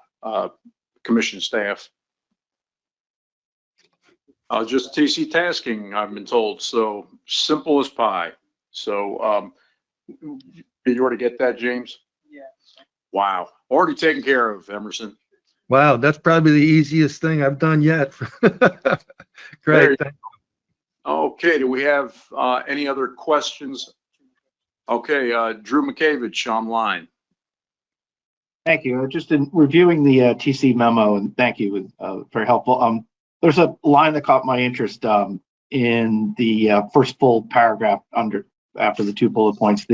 Speaker 1: commission staff. Just TC tasking, I've been told, so simple as pie. So did you already get that, James?
Speaker 13: Yeah.
Speaker 1: Wow, already taken care of, Emerson.
Speaker 18: Wow, that's probably the easiest thing I've done yet. Great.
Speaker 1: Okay, do we have any other questions? Okay, Drew McCavich online.
Speaker 15: Thank you. Just in reviewing the TC memo, and thank you, very helpful. There's a line that caught my interest in the first full paragraph after the 2 bullet points.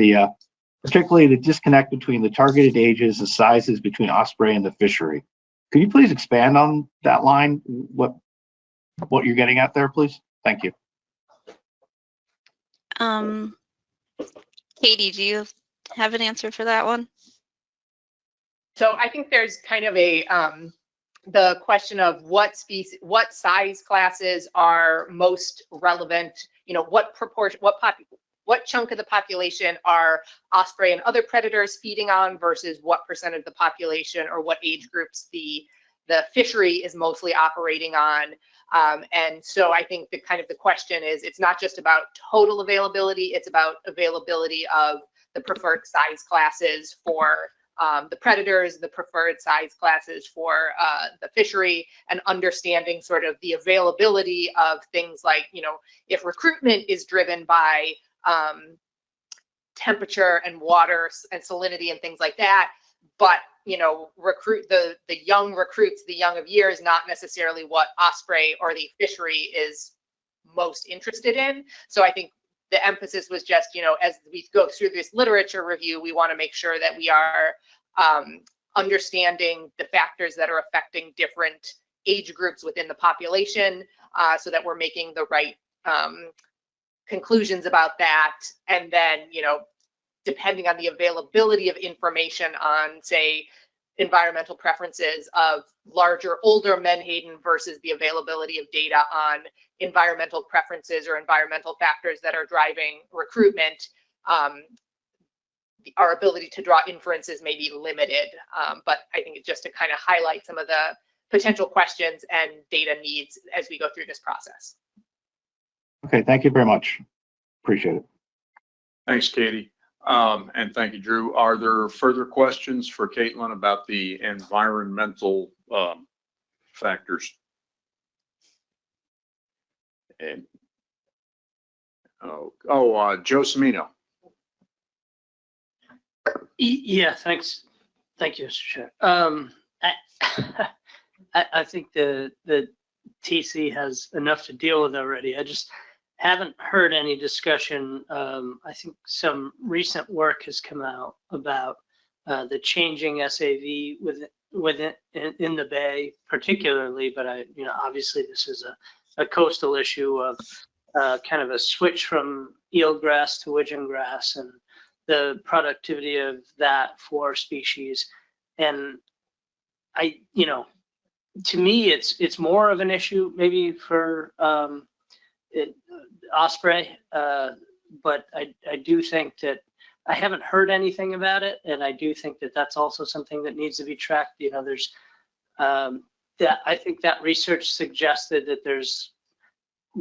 Speaker 15: Particularly the disconnect between the targeted ages and sizes between osprey and the fishery. Could you please expand on that line? What you're getting at there, please? Thank you.
Speaker 22: Katie, do you have an answer for that one?
Speaker 7: So I think there's kind of a the question of what size classes are most relevant. What proportion, what chunk of the population are osprey and other predators feeding on versus what % of the population or what age groups the fishery is mostly operating on. And so I think the question is, it's not just about total availability, it's about availability of the preferred size classes for the predators, the preferred size classes for the fishery, and understanding sort of the availability of things like, if recruitment is driven by temperature and water and salinity and things like that, but recruit the young recruits, the young of year is not necessarily what osprey or the fishery is most interested in. So I think the emphasis was just, as we go through this literature review, we want to make sure that we are understanding the factors that are affecting different age groups within the population, so that we're making the right conclusions about that. And then, depending on the availability of information on, say, environmental preferences of larger, older Menhaden versus the availability of data on environmental preferences or environmental factors that are driving recruitment, our ability to draw inferences may be limited. But I think it's just to kind of highlight some of the potential questions and data needs as we go through this process.
Speaker 15: Okay, thank you very much. Appreciate it.
Speaker 1: Thanks, Katie. And thank you, Drew. Are there further questions for Caitlin about the environmental factors? And Joe Semino.
Speaker 8: Yeah, thanks. Thank you, Mr. Chair. I think the TC has enough to deal with already. I just haven't heard any discussion. I think some recent work has come out about the changing SAV in the bay, particularly. But obviously this is a coastal issue of kind of a switch from eelgrass to widgeon grass and the productivity of that for species. And to me, it's more of an issue maybe for osprey, but I do think that I haven't heard anything about it, and I do think that that's also something that needs to be tracked. There's that I think that research suggested that there's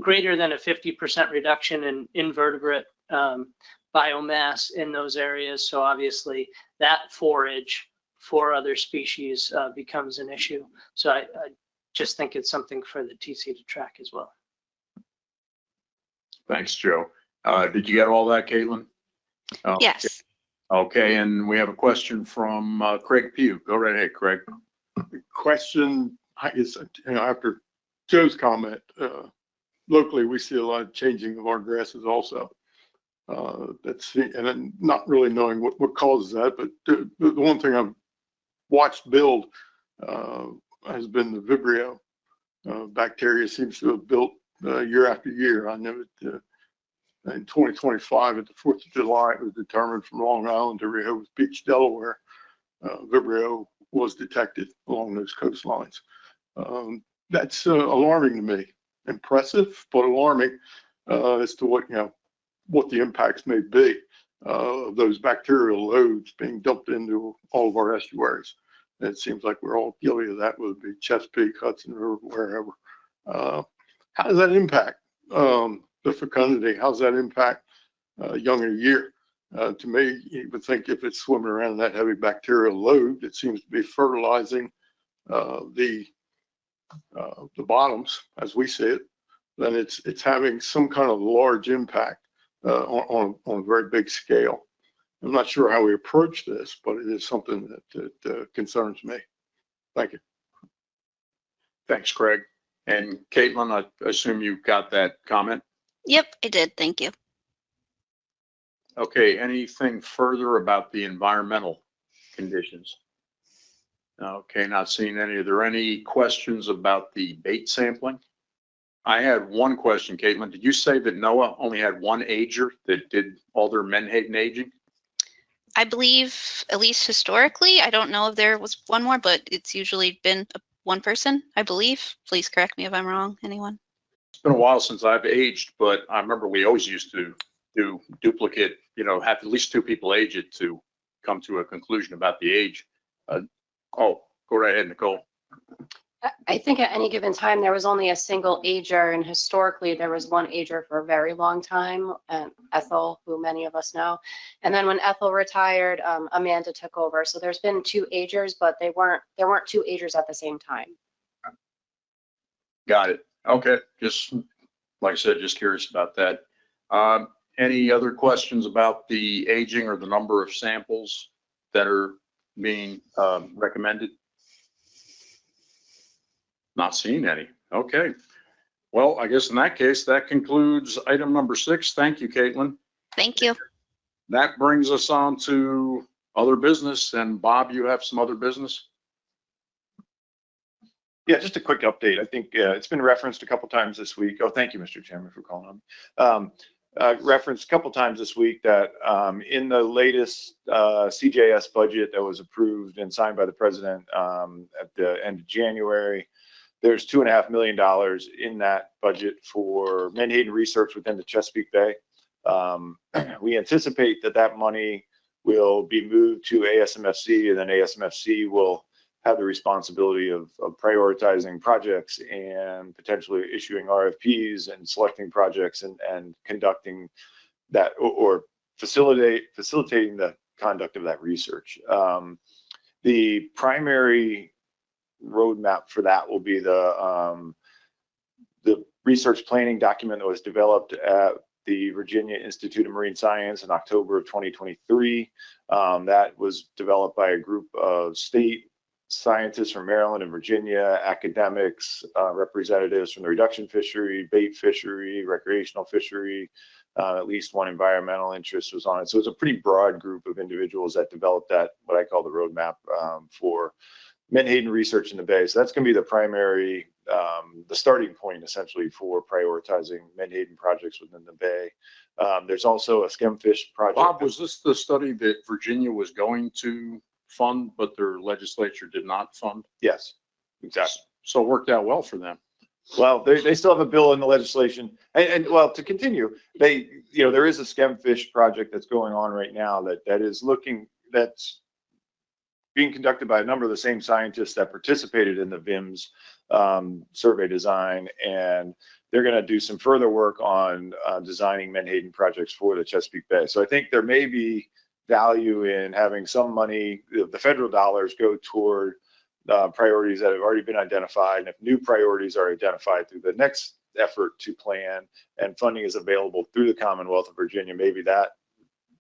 Speaker 8: greater than a 50% reduction in invertebrate biomass in those areas. So obviously that forage for other species becomes an issue. So I just think it's something for the TC to track as well.
Speaker 1: Thanks, Joe. Did you get all that, Caitlin?
Speaker 22: Yes.
Speaker 1: Okay, and we have a question from Craig Pugh. Go right ahead, Craig.
Speaker 10: The question is, after Joe's comment, locally we see a lot of changing of our grasses also. And I'm not really knowing what causes that, but the one thing I've watched build has been the Vibrio. Bacteria seems to have built year after year. I know it, in 2025 at the 4th of July, it was determined from Long Island to Rehoboth Beach, Delaware, Vibrio was detected along those coastlines. That's alarming to me. Impressive, but alarming as to what the impacts may be of those bacterial loads being dumped into all of our estuaries. And it seems like we're all guilty of that, whether it be Chesapeake, Hudson River, wherever. How does that impact the fecundity? How does that impact young in a year? To me, you would think if it's swimming around in that heavy bacterial load, it seems to be fertilizing the bottoms as we see it, then it's having some kind of large impact on a very big scale. I'm not sure how we approach this, but it is something that concerns me. Thank you.
Speaker 1: Thanks, Craig. And Caitlin, I assume you got that comment?
Speaker 22: Yep, I did. Thank you.
Speaker 1: Okay, anything further about the environmental conditions? Okay, not seeing any. Are there any questions about the bait sampling? I had one question, Caitlin. Did you say that NOAA only had one ager that did all their Menhaden aging?
Speaker 22: I believe, at least historically, I don't know if there was one more, but it's usually been one person, I believe. Please correct me if I'm wrong, anyone.
Speaker 1: It's been a while since I've aged, but I remember we always used to do duplicate, have at least two people age it to come to a conclusion about the age. Go right ahead, Nicole.
Speaker 14: I think at any given time, there was only a single ager, and historically there was one ager for a very long time, and Ethel, who many of us know. And then when Ethel retired, Amanda took over. So there's been two agers, but there weren't two agers at the same time.
Speaker 1: Got it. Okay, just like I said, just curious about that. Any other questions about the aging or the number of samples that are being recommended? Not seeing any. Okay. Well, I guess in that case, that concludes item number 6. Thank you, Caitlin.
Speaker 22: Thank you.
Speaker 1: That brings us on to other business. And Bob, you have some other business?
Speaker 11: Yeah, just a quick update. I think it's been referenced a couple times this week. Oh, thank you, Mr. Chairman, for calling on. Referenced a couple times this week that in the latest CJS budget that was approved and signed by the president at the end of January, there's $2.5 million in that budget for Menhaden research within the Chesapeake Bay. We anticipate that money will be moved to ASMFC, and then ASMFC will have the responsibility of prioritizing projects and potentially issuing RFPs and selecting projects and conducting that or facilitating the conduct of that research. The primary roadmap for that will be the research planning document that was developed at the Virginia Institute of Marine Science in October of 2023. That was developed by a group of state scientists from Maryland and Virginia, academics, representatives from the reduction fishery, bait fishery, recreational fishery, at least one environmental interest was on it. So it's a pretty broad group of individuals that developed that, what I call the roadmap for Menhaden research in the Bay. So that's going to be the primary, the starting point essentially for prioritizing Menhaden projects within the Bay. There's also a skimfish project.
Speaker 1: Bob, was this the study that Virginia was going to fund, but their legislature did not fund?
Speaker 11: Yes, exactly.
Speaker 1: So it worked out well for them.
Speaker 11: Well, they still have a bill in the legislation, and well, to continue, there is a skimfish project that's going on right now that's being conducted by a number of the same scientists that participated in the VIMS survey design, and they're going to do some further work on designing Menhaden projects for the Chesapeake Bay. So I think there may be value in having some money, the federal dollars, go toward priorities that have already been identified. And if new priorities are identified through the next effort to plan, and funding is available through the Commonwealth of Virginia, maybe that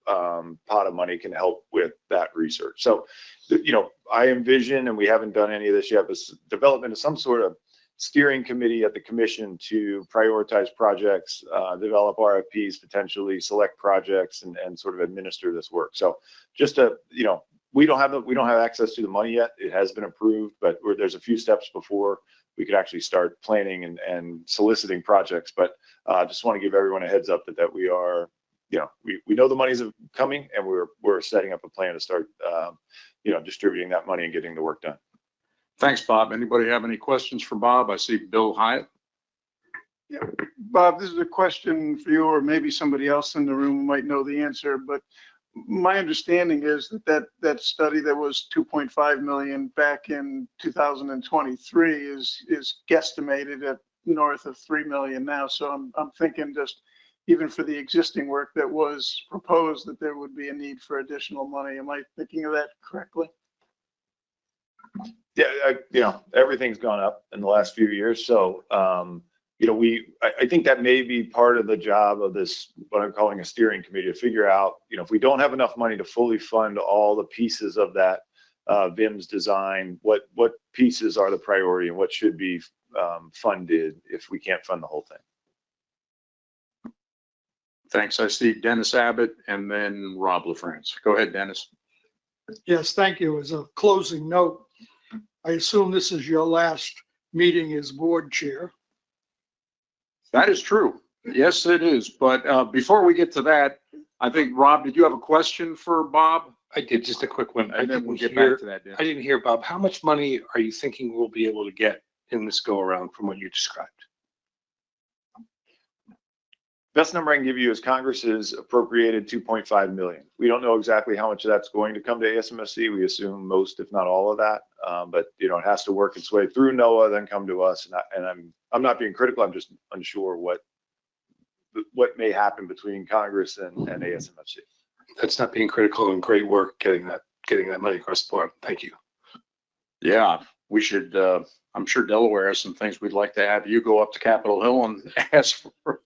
Speaker 11: pot of money can help with that research. So, you know, I envision, and we haven't done any of this yet, but development of some sort of steering committee at the commission to prioritize projects, develop RFPs, potentially select projects, and sort of administer this work. So just to, you know, we don't have access to the money yet. It has been approved, but there's a few steps before we could actually start planning and soliciting projects. But just want to give everyone a heads up that we are, you know, we know the money's coming, and we're setting up a plan to start, you know, distributing that money and getting the work done.
Speaker 1: Thanks, Bob. Anybody have any questions for Bob? I see Bill Hyatt.
Speaker 9: Yeah, Bob, this is a question for you, or maybe somebody else in the room might know the answer, but my understanding is that study that was 2.5 million back in 2023 is guesstimated at north of 3 million now. So I'm thinking, just even for the existing work that was proposed, that there would be a need for additional money. Am I thinking of that correctly?
Speaker 11: Yeah, you know, everything's gone up in the last few years. So, you know, I think that may be part of the job of this, what I'm calling a steering committee, to figure out, you know, if we don't have enough money to fully fund all the pieces of that VIMS design, what pieces are the priority and what should be funded if we can't fund the whole thing.
Speaker 1: Thanks. I see Dennis Abbott and then Rob LaFrance. Go ahead, Dennis.
Speaker 12: Yes, thank you. As a closing note, I assume this is your last meeting as board chair.
Speaker 1: That is true. Yes, it is. But before we get to that, I think, Rob, did you have a question for Bob?
Speaker 17: I did, just a quick one.
Speaker 1: And then we'll get back to that, Dennis.
Speaker 17: I didn't hear, Bob, how much money are you thinking we'll be able to get in this go around from what you described?
Speaker 11: Best number I can give you is Congress has appropriated 2.5 million. We don't know exactly how much of that's going to come to ASMSC. We assume most, if not all of that, but you know, it has to work its way through NOAA, then come to us. And I'm not being critical. I'm just unsure what may happen between Congress and ASMSC.
Speaker 17: That's not being critical, and great work getting that money across the board. Thank you.
Speaker 1: Yeah, we should. I'm sure Delaware has some things we'd like to have you go up to Capitol Hill and ask for.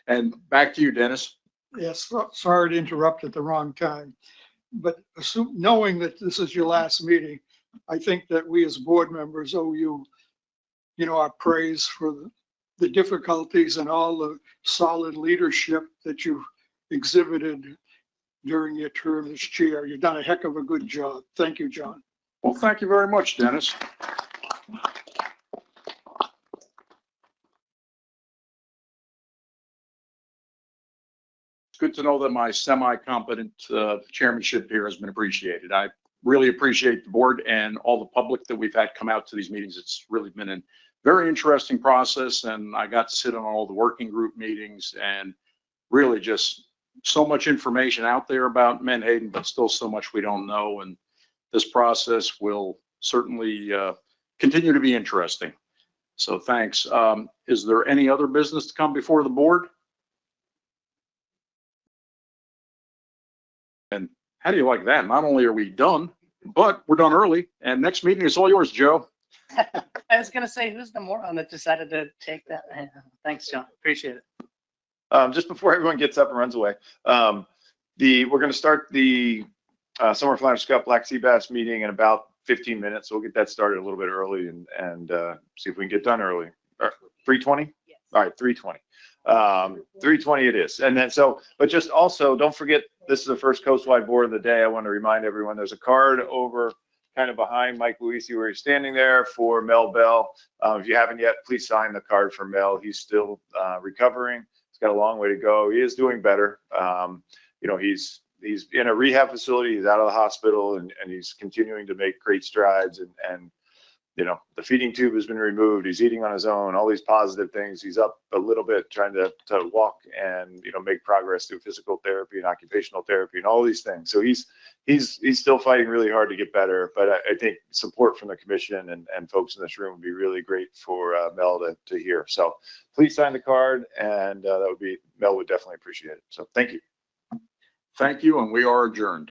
Speaker 1: And back to you, Dennis.
Speaker 12: Yes, sorry to interrupt at the wrong time, but knowing that this is your last meeting, I think that we as board members owe you, our praise for the difficulties and all the solid leadership that you've exhibited during your term as chair. You've done a heck of a good job. Thank you, John.
Speaker 1: Well, thank you very much, Dennis. It's good to know that my semi-competent chairmanship here has been appreciated. I really appreciate the board and all the public that we've had come out to these meetings. It's really been a very interesting process, and I got to sit on all the working group meetings, and really just so much information out there about Menhaden, but still so much we don't know. And this process will certainly continue to be interesting. So thanks. Is there any other business to come before the board? And how do you like that? Not only are we done, but we're done early. And next meeting is all yours, Joe.
Speaker 8: I was going to say, who's the moron that decided to take that? Thanks, John. Appreciate it.
Speaker 11: Just before everyone gets up and runs away, we're going to start the Summer Flounder Cup Black Sea Bass meeting in about 15 minutes. So we'll get that started a little bit early and see if we can get done early. 3:20? Yes. All right, 3:20. 3:20 it is. And then but just also don't forget, this is the first coastwide board of the day. I want to remind everyone there's a card over kind of behind Mike Luisi where he's standing there for Mel Bell. If you haven't yet, please sign the card for Mel. He's still recovering. He's got a long way to go. He is doing better. He's in a rehab facility. He's out of the hospital, and he's continuing to make great strides. And the feeding tube has been removed. He's eating on his own. All these positive things. He's up a little bit, trying to walk and make progress through physical therapy and occupational therapy and all these things. So he's still fighting really hard to get better. But I think support from the commission and folks in this room would be really great for Mel to hear. So please sign the card, and Mel would definitely appreciate it. So thank you.
Speaker 1: Thank you, and we are adjourned.